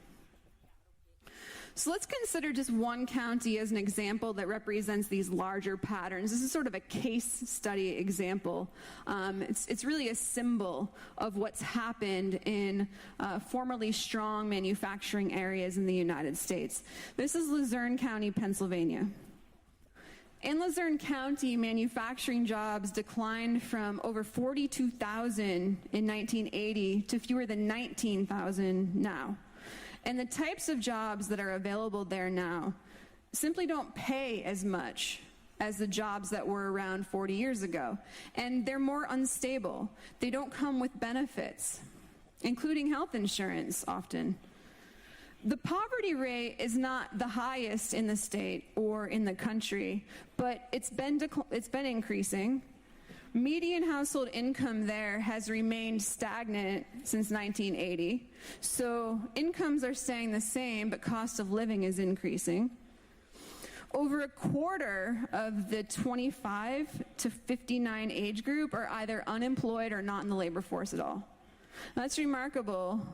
So let's consider just one county as an example that represents these larger patterns. This is sort of a case study example. It's really a symbol of what's happened in formerly strong manufacturing areas in the United States. This is Luzerne County, Pennsylvania. In Luzerne County, manufacturing jobs declined from over 42,000 in 1980 to fewer than 19,000 now. And the types of jobs that are available there now simply don't pay as much as the jobs that were around 40 years ago. And they're more unstable. They don't come with benefits, including health insurance often. The poverty rate is not the highest in the state or in the country, but it's been increasing. Median household income there has remained stagnant since 1980. So incomes are staying the same, but cost of living is increasing. Over a quarter of the 25 to 59 age group are either unemployed or not in the labor force at all. That's remarkable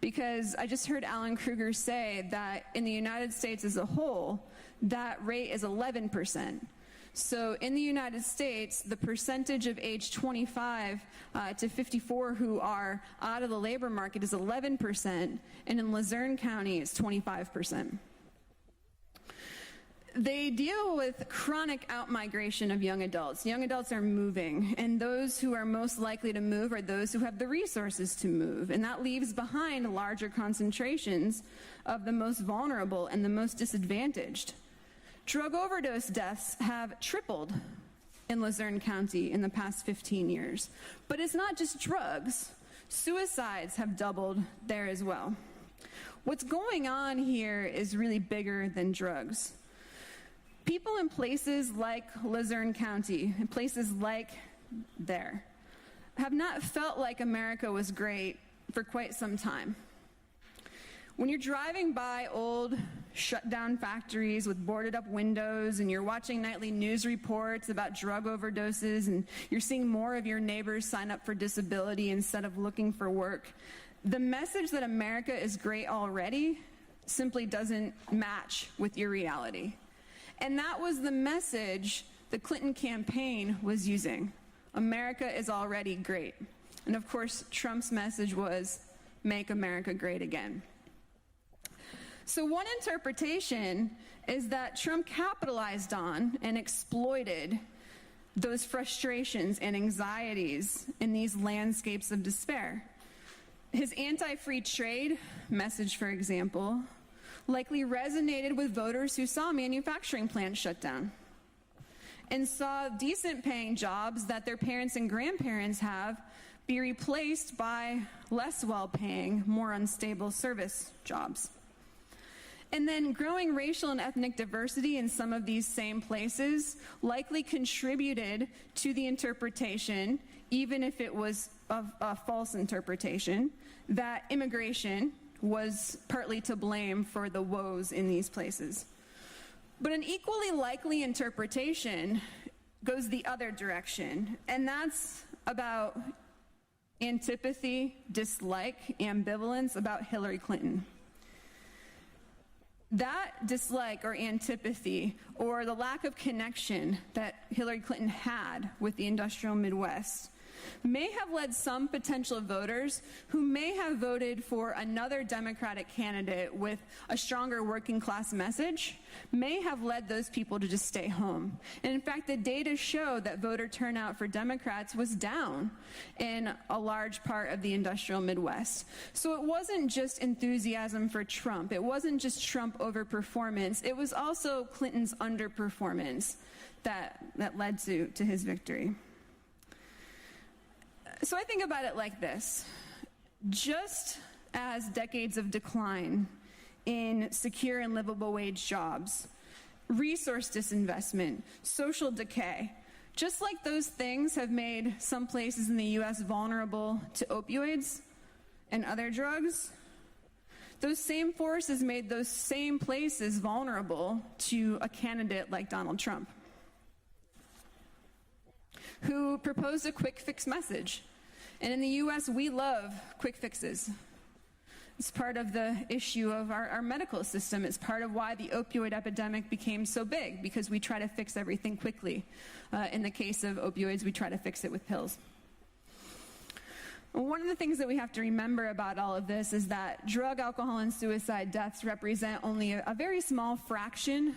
because I just heard Alan Kruger say that in the United States as a whole, that rate is 11%. So in the United States, the percentage of age 25 to 54 who are out of the labor market is 11%, and in Luzerne County, it's 25%. They deal with chronic outmigration of young adults. Young adults are moving, and those who are most likely to move are those who have the resources to move, and that leaves behind larger concentrations of the most vulnerable and the most disadvantaged. Drug overdose deaths have tripled in Luzerne County in the past 15 years. But it's not just drugs. Suicides have doubled there as well. What's going on here is really bigger than drugs. People in places like Luzerne County, in places like there, have not felt like America was great for quite some time. When you're driving by old shut-down factories with boarded-up windows and you're watching nightly news reports about drug overdoses and you're seeing more of your neighbors sign up for disability instead of looking for work, the message that America is great already simply doesn't match with your reality. And that was the message the Clinton campaign was using. America is already great. And of course, Trump's message was, make America great again. So one interpretation is that Trump capitalized on and exploited those frustrations and anxieties in these landscapes of despair. His anti-free trade message, for example, likely resonated with voters who saw manufacturing plants shut down and saw decent paying jobs that their parents and grandparents have be replaced by less well-paying, more unstable service jobs. And then growing racial and ethnic diversity in some of these same places likely contributed to the interpretation, even if it was a false interpretation, that immigration was partly to blame for the woes in these places. But an equally likely interpretation goes the other direction, and that's about antipathy, dislike, ambivalence about Hillary Clinton. That dislike or antipathy or the lack of connection that Hillary Clinton had with the industrial Midwest may have led some potential voters who may have voted for another Democratic candidate with a stronger working class message, may have led those people to just stay home. And in fact, the data show that voter turnout for Democrats was down in a large part of the industrial Midwest. So it wasn't just enthusiasm for Trump. It wasn't just Trump overperformance. It was also Clinton's underperformance that led to his victory. So I think about it like this. Just as decades of decline in secure and livable wage jobs, resource disinvestment, social decay, just like those things have made some places in the U.S. vulnerable to opioids and other drugs, those same forces made those same places vulnerable to a candidate like Donald Trump, who proposed a quick fix message. And in the U.S., we love quick fixes. It's part of the issue of our medical system. It's part of why the opioid epidemic became so big, because we try to fix everything quickly. In the case of opioids, we try to fix it with pills. One of the things that we have to remember about all of this is that drug, alcohol, and suicide deaths represent only a very small fraction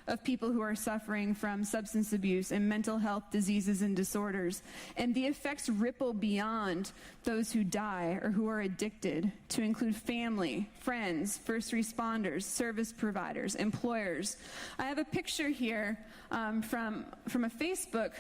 of people who are suffering from substance abuse and mental health diseases and disorders. And the effects ripple beyond those who die or who are addicted, to include family, friends, first responders, service providers, employers. I have a picture here from a Facebook,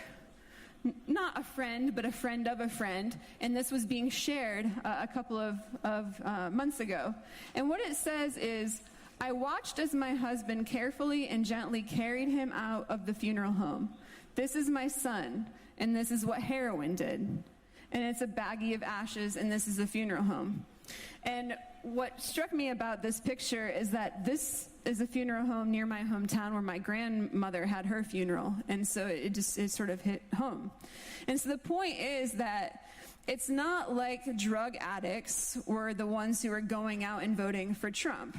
not a friend, but a friend of a friend, and this was being shared a couple of months ago. And what it says is, I watched as my husband carefully and gently carried him out of the funeral home. This is my son, and this is what heroin did. And it's a baggie of ashes, and this is a funeral home. And what struck me about this picture is that this is a funeral home near my hometown where my grandmother had her funeral, and so it sort of hit home. And so the point is that it's not like drug addicts were the ones who were going out and voting for Trump,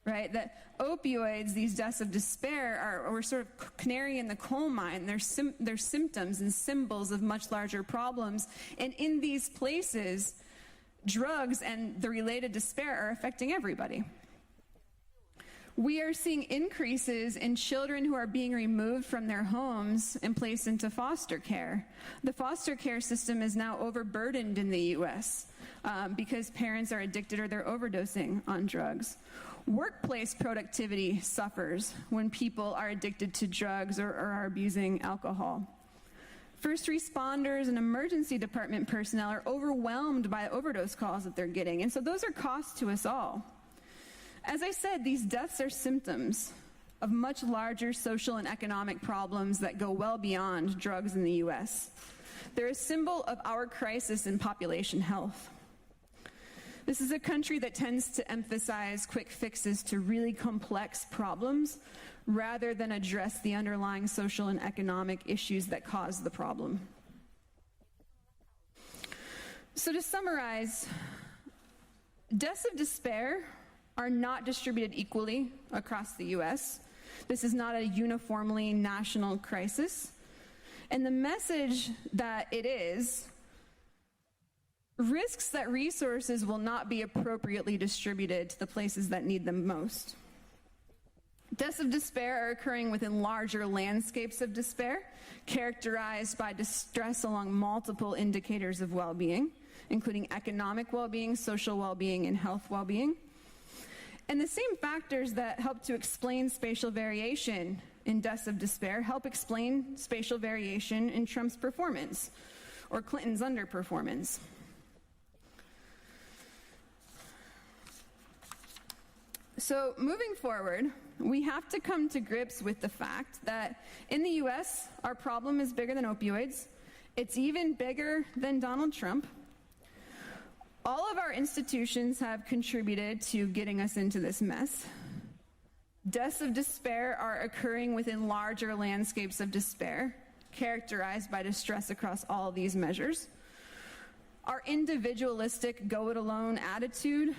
right? That opioids, these deaths of despair, are sort of canary in the coal mine. They're symptoms and symbols of much larger problems. And in these places, drugs and the related despair are affecting everybody. We are seeing increases in children who are being removed from their homes and placed into foster care. The foster care system is now overburdened in the U.S. Because parents are addicted or they're overdosing on drugs. Workplace productivity suffers when people are addicted to drugs or are abusing alcohol. First responders and emergency department personnel are overwhelmed by overdose calls that they're getting, and so those are costs to us all. As I said, these deaths are symptoms of much larger social and economic problems that go well beyond drugs in the U.S. They're a symbol of our crisis in population health. This is a country that tends to emphasize quick fixes to really complex problems rather than address the underlying social and economic issues that cause the problem. So to summarize, deaths of despair are not distributed equally across the U.S. This is not a uniformly national crisis. And the message that it is risks that resources will not be appropriately distributed to the places that need them most. Deaths of despair are occurring within larger landscapes of despair, characterized by distress along multiple indicators of well-being, including economic well-being, social well-being, and health well-being. And the same factors that help to explain spatial variation in deaths of despair help explain spatial variation in Trump's performance, or Clinton's underperformance. So moving forward, we have to come to grips with the fact that in the US, our problem is bigger than opioids. It's even bigger than Donald Trump. All of our institutions have contributed to getting us into this mess. Deaths of despair are occurring within larger landscapes of despair, characterized by distress across all of these measures. Our individualistic, go-it-alone attitude.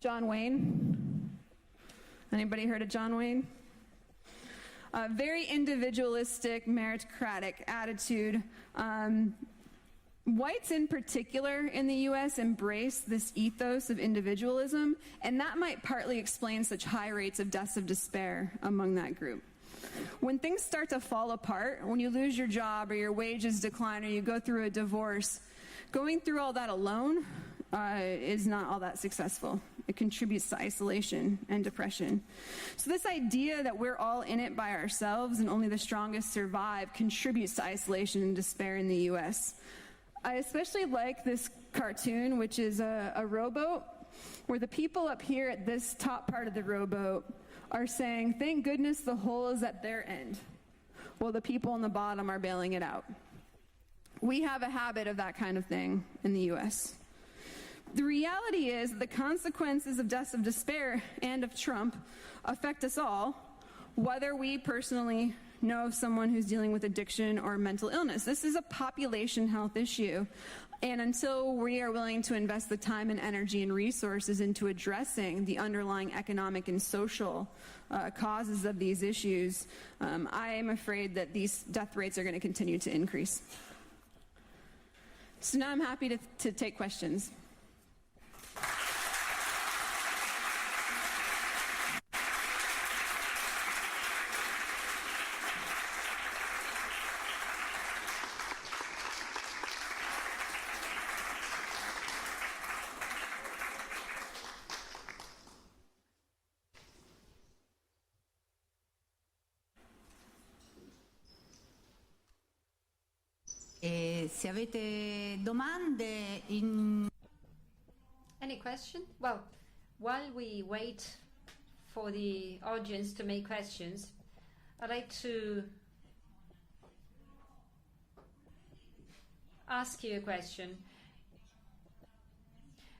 John Wayne. Anybody heard of John Wayne? A very individualistic, meritocratic attitude. Whites in particular in the U.S. embrace this ethos of individualism, and that might partly explain such high rates of deaths of despair among that group. When things start to fall apart, when you lose your job or your wages decline or you go through a divorce, going through all that alone is not all that successful. It contributes to isolation and depression. So this idea that we're all in it by ourselves and only the strongest survive contributes to isolation and despair in the U.S. I especially like this cartoon, which is a rowboat, where the people up here at this top part of the rowboat are saying, thank goodness the hole is at their end, while the people on the bottom are bailing it out. We have a habit of that kind of thing in the U.S. The reality is the consequences of deaths of despair and of Trump affect us all, whether we personally know of someone who's dealing with addiction or mental illness. This is a population health issue, and until we are willing to invest the time and energy and resources into addressing the underlying economic and social causes of these issues, I am afraid that these death rates are going to continue to increase. So now I'm happy to take questions. Se avete domande in... Any question? Well, while we wait for the audience to make questions, I'd like to ask you a question.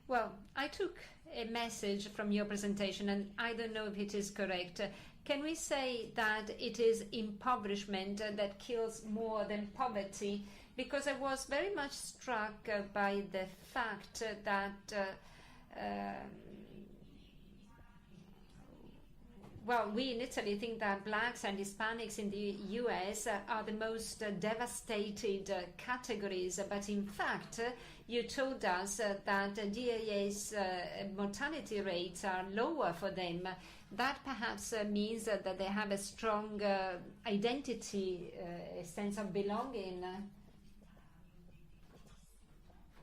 Well, I took a message from your presentation, and I don't know if it is correct. Can we say that it is impoverishment that kills more than poverty? Because I was very much struck by the fact that well, we in Italy think that blacks and Hispanics in the US are the most devastated categories, but in fact, you told us that DAA's mortality rates are lower for them. That perhaps means that they have a strong identity, a sense of belonging.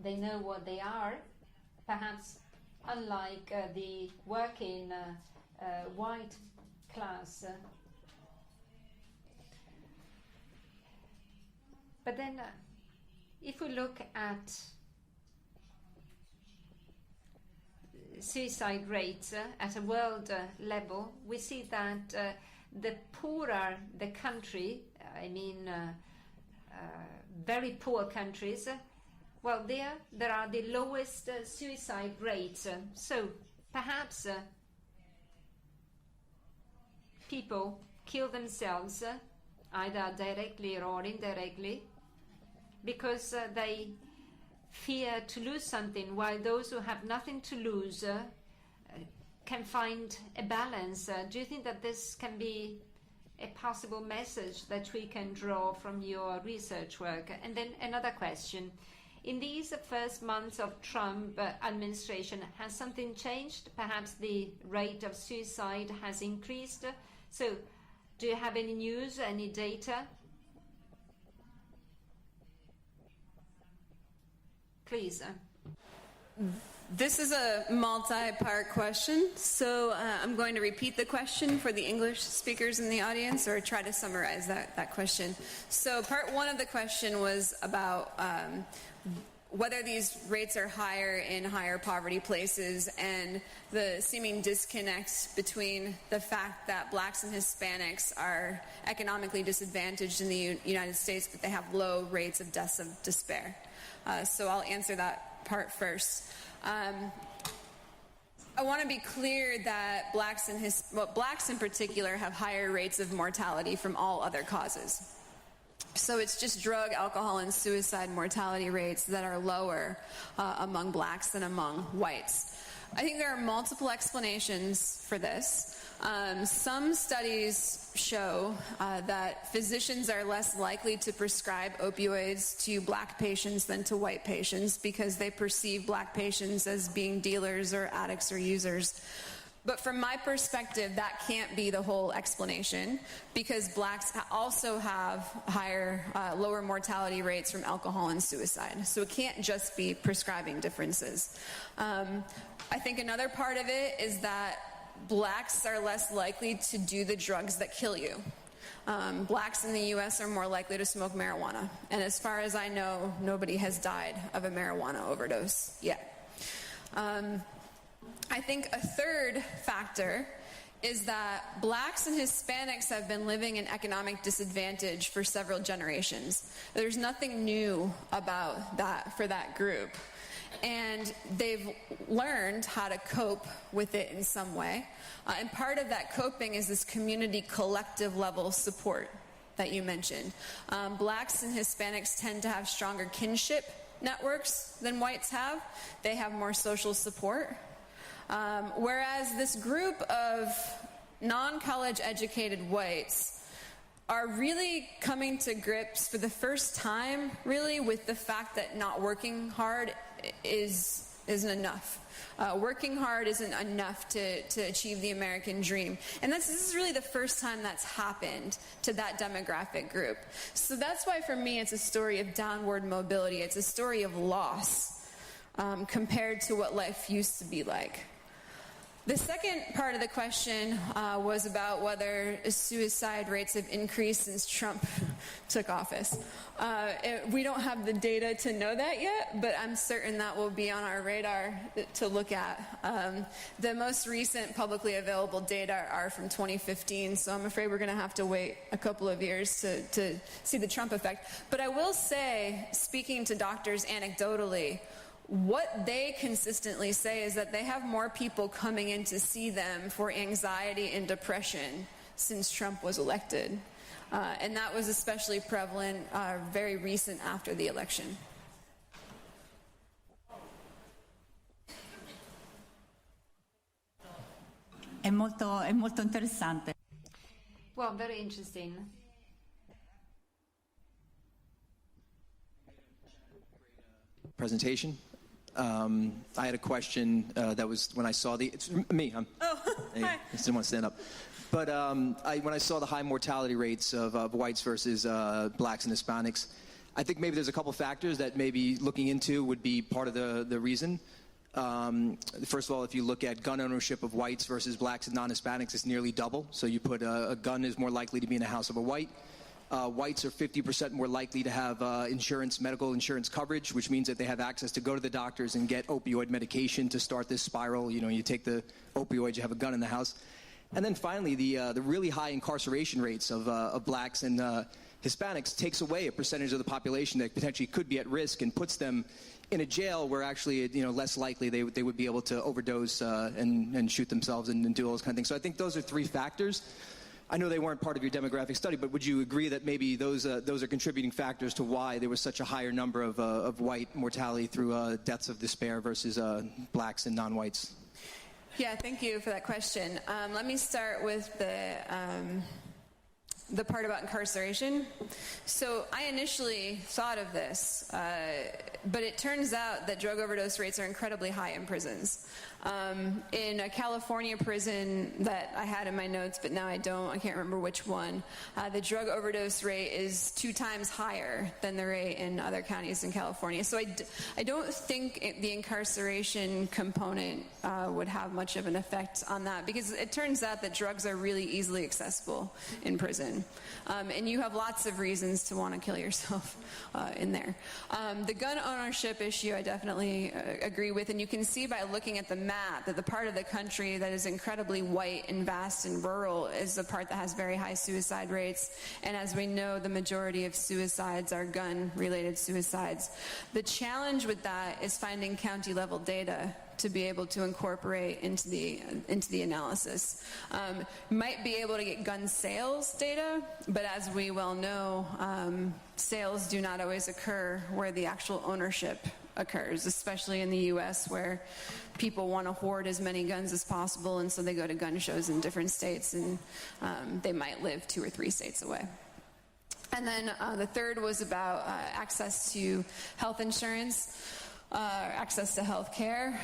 They know what they are, perhaps unlike the working white class. But then if we look at suicide rates at a world level, we see that the poorer the country, I mean very poor countries, well, there are the lowest suicide rates. So perhaps people kill themselves either directly or indirectly because they fear to lose something, while those who have nothing to lose can find a balance. Do you think that this can be a possible message that we can draw from your research work? And then another question. In these first months of Trump administration, has something changed? Perhaps the rate of suicide has increased. So, do you have any news, any data? Please. This is a multi-part question, so I'm going to repeat the question for the English speakers in the audience, or try to summarize that question. So part one of the question was about whether these rates are higher in higher poverty places, and the seeming disconnect between the fact that blacks and Hispanics are economically disadvantaged in the United States, but they have low rates of deaths of despair. So I'll answer that part first. I want to be clear that blacks in particular have higher rates of mortality from all other causes. So it's just drug, alcohol, and suicide mortality rates that are lower among blacks than among whites. I think there are multiple explanations for this. Some studies show that physicians are less likely to prescribe opioids to black patients than to white patients because they perceive black patients as being dealers or addicts or users. But from my perspective, that can't be the whole explanation, because blacks also have lower mortality rates from alcohol and suicide. So it can't just be prescribing differences. I think another part of it is that blacks are less likely to do the drugs that kill you. Blacks in the U.S. are more likely to smoke marijuana. And as far as I know, nobody has died of a marijuana overdose yet. I think a third factor is that blacks and Hispanics have been living in economic disadvantage for several generations. There's nothing new about that for that group. And they've learned how to cope with it in some way. And part of that coping is this community collective level support that you mentioned. Blacks and Hispanics tend to have stronger kinship networks than whites have. They have more social support. Whereas this group of non-college educated whites are really coming to grips for the first time, really, with the fact that not working hard isn't enough. Working hard isn't enough to achieve the American dream. And this is really the first time that's happened to that demographic group. So that's why for me it's a story of downward mobility. It's a story of loss compared to what life used to be like. The second part of the question was about whether suicide rates have increased since Trump took office. We don't have the data to know that yet, but I'm certain that will be on our radar to look at. The most recent publicly available data are from 2015, so I'm afraid we're going to have to wait a couple of years to see the Trump effect. But I will say, speaking to doctors anecdotally, what they consistently say is that they have more people coming in to see them for anxiety and depression since Trump was elected. And that was especially prevalent very recent after the election. È molto interessante. Well, very interesting. Presentation. I had a question that was when I saw it's me. Hey, I just didn't want to stand up. But when I saw the high mortality rates of whites versus blacks and Hispanics, I think maybe there's a couple factors that maybe looking into would be part of the reason. First of all, if you look at gun ownership of whites versus blacks and non-Hispanics, it's nearly double. So you put a gun is more likely to be in the house of a white. Whites are 50% more likely to have medical insurance coverage, which means that they have access to go to the doctors and get opioid medication to start this spiral. You know, you take the opioids, you have a gun in the house. And then finally, the really high incarceration rates of blacks and Hispanics takes away a percentage of the population that potentially could be at risk and puts them in a jail where actually, less likely they would be able to overdose and shoot themselves and do all those kind of things. So I think those are three factors. I know they weren't part of your demographic study, but would you agree that maybe those are contributing factors to why there was such a higher number of white mortality through deaths of despair versus blacks and non-whites? Yeah, thank you for that question. Let me start with the part about incarceration. So I initially thought of this, but it turns out that drug overdose rates are incredibly high in prisons. In a California prison that I had in my notes, but now I can't remember which one, the drug overdose rate is 2 times higher than the rate in other counties in California. So I don't think the incarceration component would have much of an effect on that, because it turns out that drugs are really easily accessible in prison. And you have lots of reasons to want to kill yourself in there. The gun ownership issue I definitely agree with, and you can see by looking at the map that the part of the country that is incredibly white and vast and rural is the part that has very high suicide rates. And as we know, the majority of suicides are gun-related suicides. The challenge with that is finding county-level data to be able to incorporate into the analysis. Might be able to get gun sales data, but as we well know, sales do not always occur where the actual ownership occurs, especially in the U.S., where people want to hoard as many guns as possible, and so they go to gun shows in different states, and they might live 2 or 3 states away. And then the third was about access to health insurance, access to health care.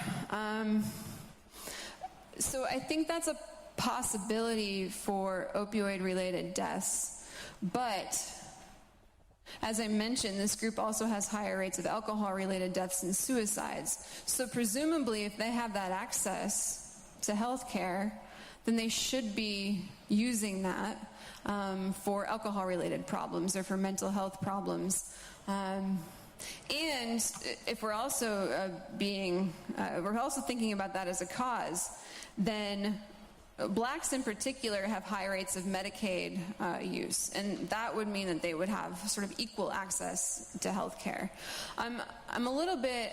So I think that's a possibility for opioid-related deaths, but as I mentioned, this group also has higher rates of alcohol-related deaths and suicides. So presumably, if they have that access to health care, then they should be using that for alcohol-related problems or for mental health problems. And if we're also we're also thinking about that as a cause, then blacks in particular have high rates of Medicaid use, and that would mean that they would have sort of equal access to health care. I'm a little bit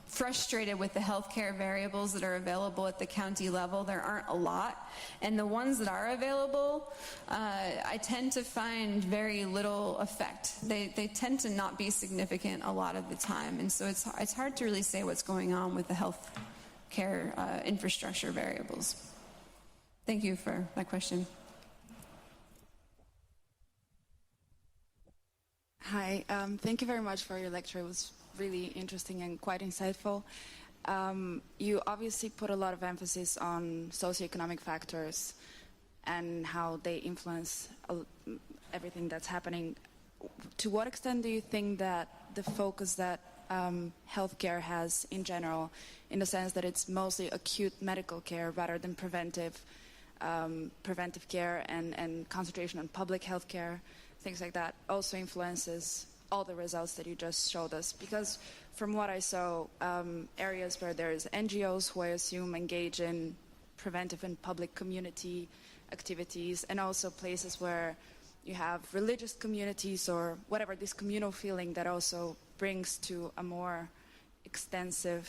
frustrated with the health care variables that are available at the county level. There aren't a lot, and the ones that are available, I tend to find very little effect. They tend to not be significant a lot of the time, and so it's hard to really say what's going on with the health care infrastructure variables. Thank you for that question. Hi, thank you very much for your lecture. It was really interesting and quite insightful. You obviously put a lot of emphasis on socioeconomic factors and how they influence everything that's happening. To what extent do you think that the focus that healthcare has in general, in the sense that it's mostly acute medical care rather than preventive care and concentration on public health care, things like that, also influences all the results that you just showed us? Because from what I saw, areas where there's NGOs who I assume engage in preventive and public community activities, and also places where you have religious communities or whatever, this communal feeling that also brings to a more extensive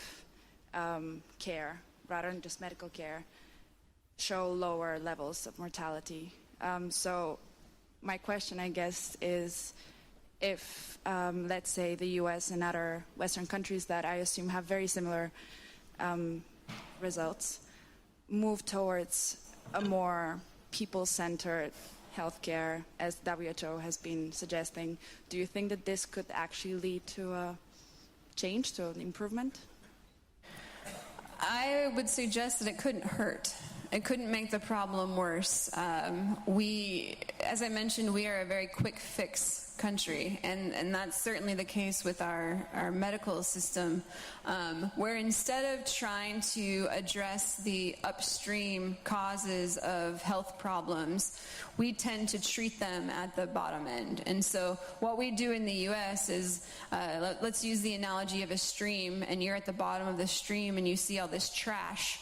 care, rather than just medical care, show lower levels of mortality. So my question, I guess, is if, let's say, the US and other Western countries that I assume have very similar results move towards a more people-centered healthcare, as WHO has been suggesting, do you think that this could actually lead to a change, to an improvement? I would suggest that it couldn't hurt. It couldn't make the problem worse. As I mentioned, we are a very quick fix country, and that's certainly the case with our medical system, where instead of trying to address the upstream causes of health problems, we tend to treat them at the bottom end. And so what we do in the US is, let's use the analogy of a stream, and you're at the bottom of the stream and you see all this trash.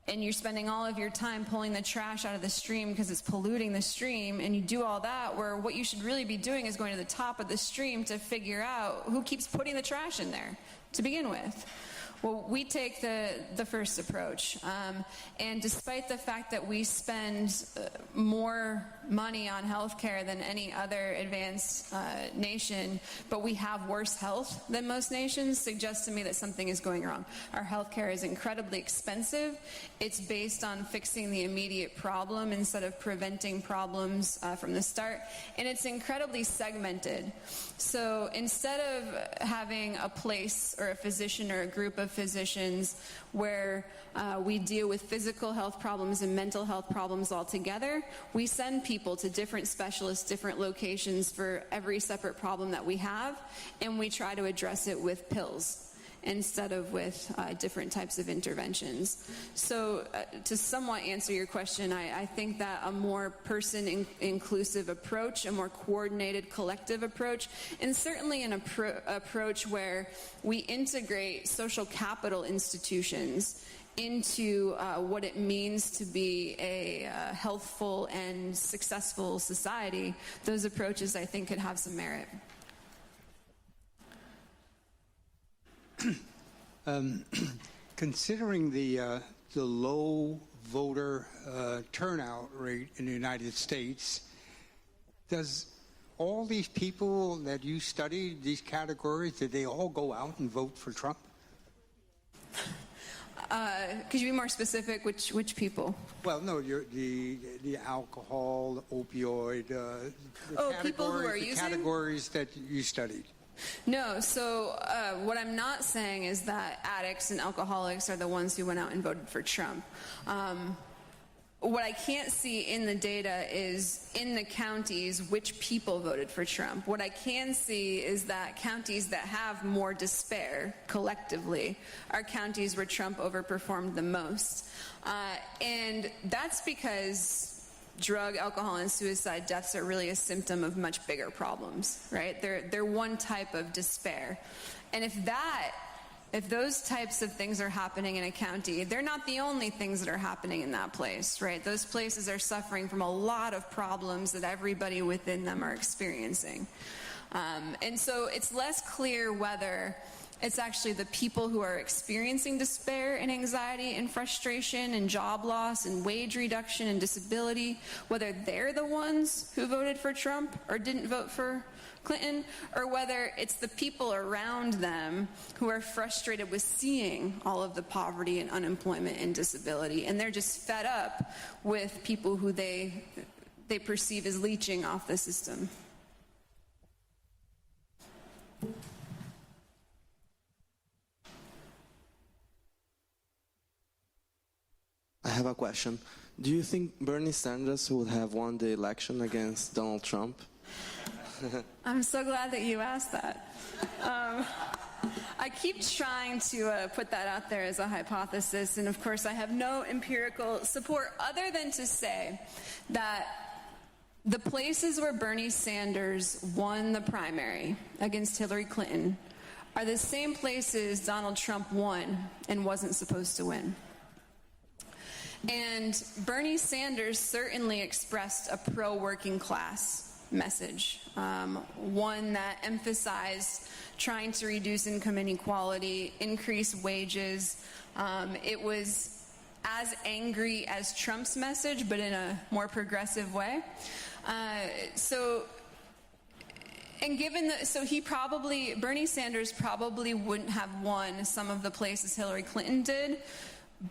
And you're spending all of your time pulling the trash out of the stream because it's polluting the stream, and you do all that, where what you should really be doing is going to the top of the stream to figure out who keeps putting the trash in there to begin with. Well, we take the first approach, and despite the fact that we spend more money on healthcare than any other advanced nation, but we have worse health than most nations, suggests to me that something is going wrong. Our healthcare is incredibly expensive. It's based on fixing the immediate problem instead of preventing problems from the start, and it's incredibly segmented. So instead of having a place or a physician or a group of physicians where we deal with physical health problems and mental health problems all together, we send people to different specialists, different locations for every separate problem that we have, and we try to address it with pills instead of with different types of interventions. So to somewhat answer your question, I think that a more person-inclusive approach, a more coordinated collective approach, and certainly an approach where we integrate social capital institutions into what it means to be a healthful and successful society, those approaches I think could have some merit. Considering the low voter turnout rate in the United States, does all these people that you studied, these categories, did they all go out and vote for Trump? Could you be more specific? Which people? Well, no, the alcohol, the opioid, people who are using? Categories that you studied. No, so what I'm not saying is that addicts and alcoholics are the ones who went out and voted for Trump. What I can't see in the data is in the counties which people voted for Trump. What I can see is that counties that have more despair collectively are counties where Trump overperformed the most. And that's because drug, alcohol, and suicide deaths are really a symptom of much bigger problems, right? They're one type of despair. And if those types of things are happening in a county, they're not the only things that are happening in that place, right? Those places are suffering from a lot of problems that everybody within them are experiencing. And so it's less clear whether it's actually the people who are experiencing despair and anxiety and frustration and job loss and wage reduction and disability, whether they're the ones who voted for Trump or didn't vote for Clinton, or whether it's the people around them who are frustrated with seeing all of the poverty and unemployment and disability, and they're just fed up with people who they perceive as leeching off the system. I have a question. Do you think Bernie Sanders would have won the election against Donald Trump? I'm so glad that you asked that. I keep trying to put that out there as a hypothesis, and of course I have no empirical support other than to say that the places where Bernie Sanders won the primary against Hillary Clinton are the same places Donald Trump won and wasn't supposed to win. And Bernie Sanders certainly expressed a pro-working class message, one that emphasized trying to reduce income inequality, increase wages. It was as angry as Trump's message, but in a more progressive way. Bernie Sanders probably wouldn't have won some of the places Hillary Clinton did,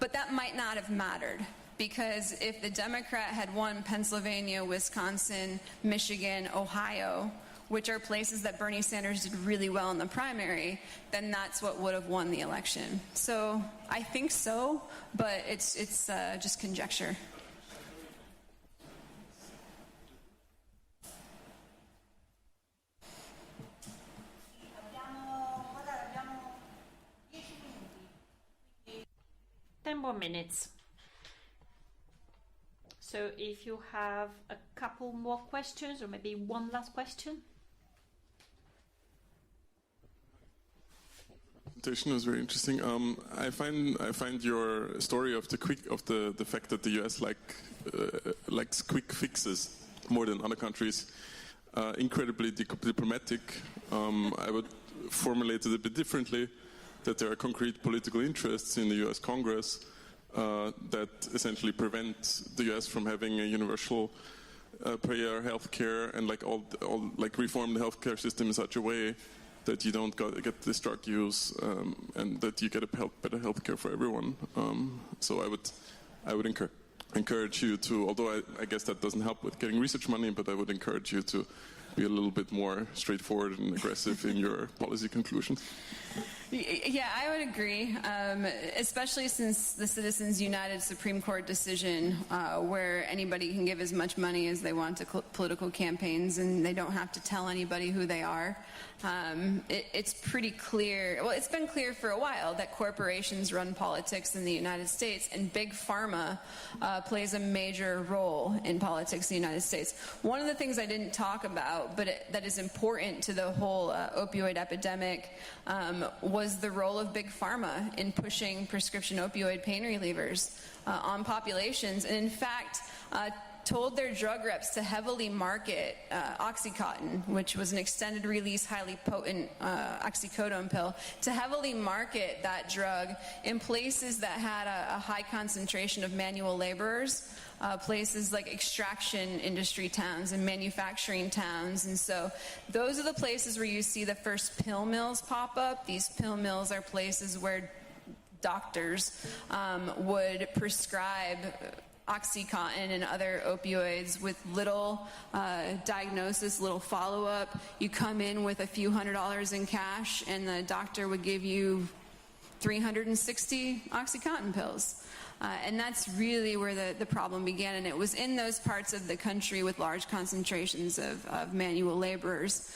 but that might not have mattered. Because if the Democrat had won Pennsylvania, Wisconsin, Michigan, Ohio, which are places that Bernie Sanders did really well in the primary, then that's what would have won the election. So I think so, but it's just conjecture. Ten more minutes. So if you have a couple more questions, or maybe one last question. Presentation was very interesting. I find your story of the fact that the US likes quick fixes more than other countries incredibly diplomatic. I would formulate it a bit differently, that there are concrete political interests in the US Congress that essentially prevent the US from having a universal payer healthcare and reform the healthcare system in such a way that you don't get this drug use and that you get a better healthcare for everyone. So I would encourage you to, although I guess that doesn't help with getting research money, but I would encourage you to be a little bit more straightforward and aggressive in your policy conclusions. Yeah, I would agree, especially since the Citizens United Supreme Court decision where anybody can give as much money as they want to political campaigns and they don't have to tell anybody who they are. It's pretty clear, well, it's been clear for a while that corporations run politics in the United States, and big pharma plays a major role in politics in the United States. One of the things I didn't talk about, but that is important to the whole opioid epidemic, was the role of big pharma in pushing prescription opioid pain relievers on populations, and in fact told their drug reps to heavily market Oxycontin, which was an extended release, highly potent oxycodone pill, to heavily market that drug in places that had a high concentration of manual laborers, places like extraction industry towns and manufacturing towns. And so those are the places where you see the first pill mills pop up. These pill mills are places where doctors would prescribe Oxycontin and other opioids with little diagnosis, little follow-up. You come in with a few $100s in cash and the doctor would give you 360 Oxycontin pills. And that's really where the problem began, and it was in those parts of the country with large concentrations of manual laborers.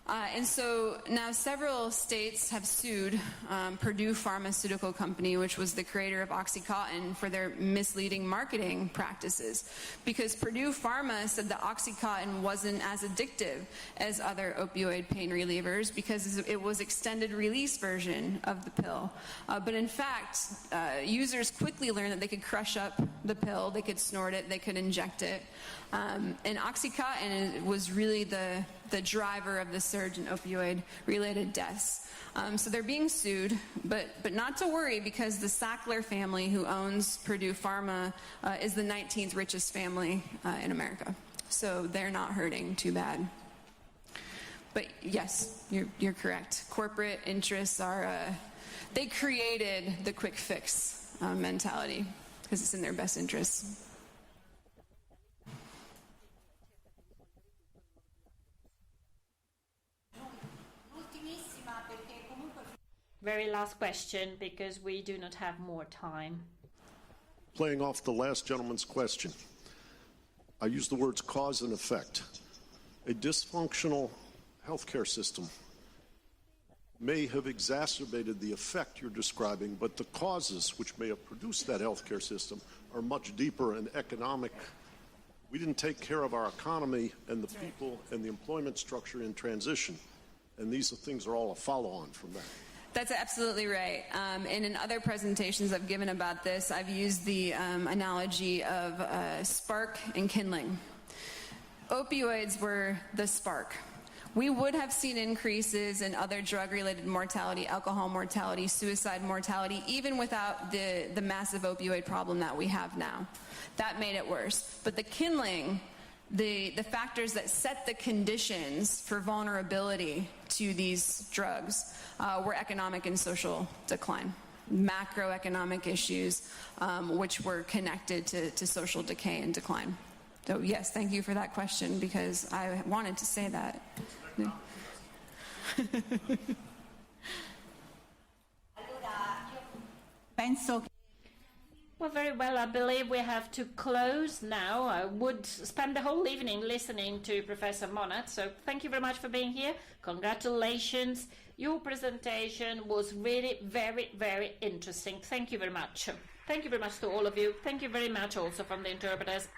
And so now several states have sued Purdue Pharmaceutical Company, which was the creator of Oxycontin, for their misleading marketing practices. Because Purdue Pharma said that Oxycontin wasn't as addictive as other opioid pain relievers because it was extended release version of the pill. But in fact, users quickly learned that they could crush up the pill, they could snort it, they could inject it. And Oxycontin was really the driver of the surge in opioid-related deaths. So they're being sued, but not to worry, because the Sackler family, who owns Purdue Pharma, is the 19th richest family in America. So they're not hurting too bad. But yes, you're correct. Corporate interests are, they created the quick fix mentality because it's in their best interests. Very last question, because we do not have more time. Playing off the last gentleman's question, I use the words cause and effect. A dysfunctional healthcare system may have exacerbated the effect you're describing, but the causes which may have produced that healthcare system are much deeper and economic. We didn't take care of our economy and the people and the employment structure in transition, and these things are all a follow-on from that. That's absolutely right. And in other presentations I've given about this, I've used the analogy of spark and kindling. opioids were the spark. We would have seen increases in other drug-related mortality, alcohol mortality, suicide mortality, even without the massive opioid problem that we have now. That made it worse. But the kindling, the factors that set the conditions for vulnerability to these drugs were economic and social decline. Macroeconomic issues, which were connected to social decay and decline. So yes, thank you for that question, because I wanted to say that. Penso che Well, very well. I believe we have to close now. I would spend the whole evening listening to Professor MONNAT, so thank you very much for being here. Congratulations. Your presentation was really very, very interesting. Thank you very much. Thank you very much to all of you. Thank you very much also from the interpreters.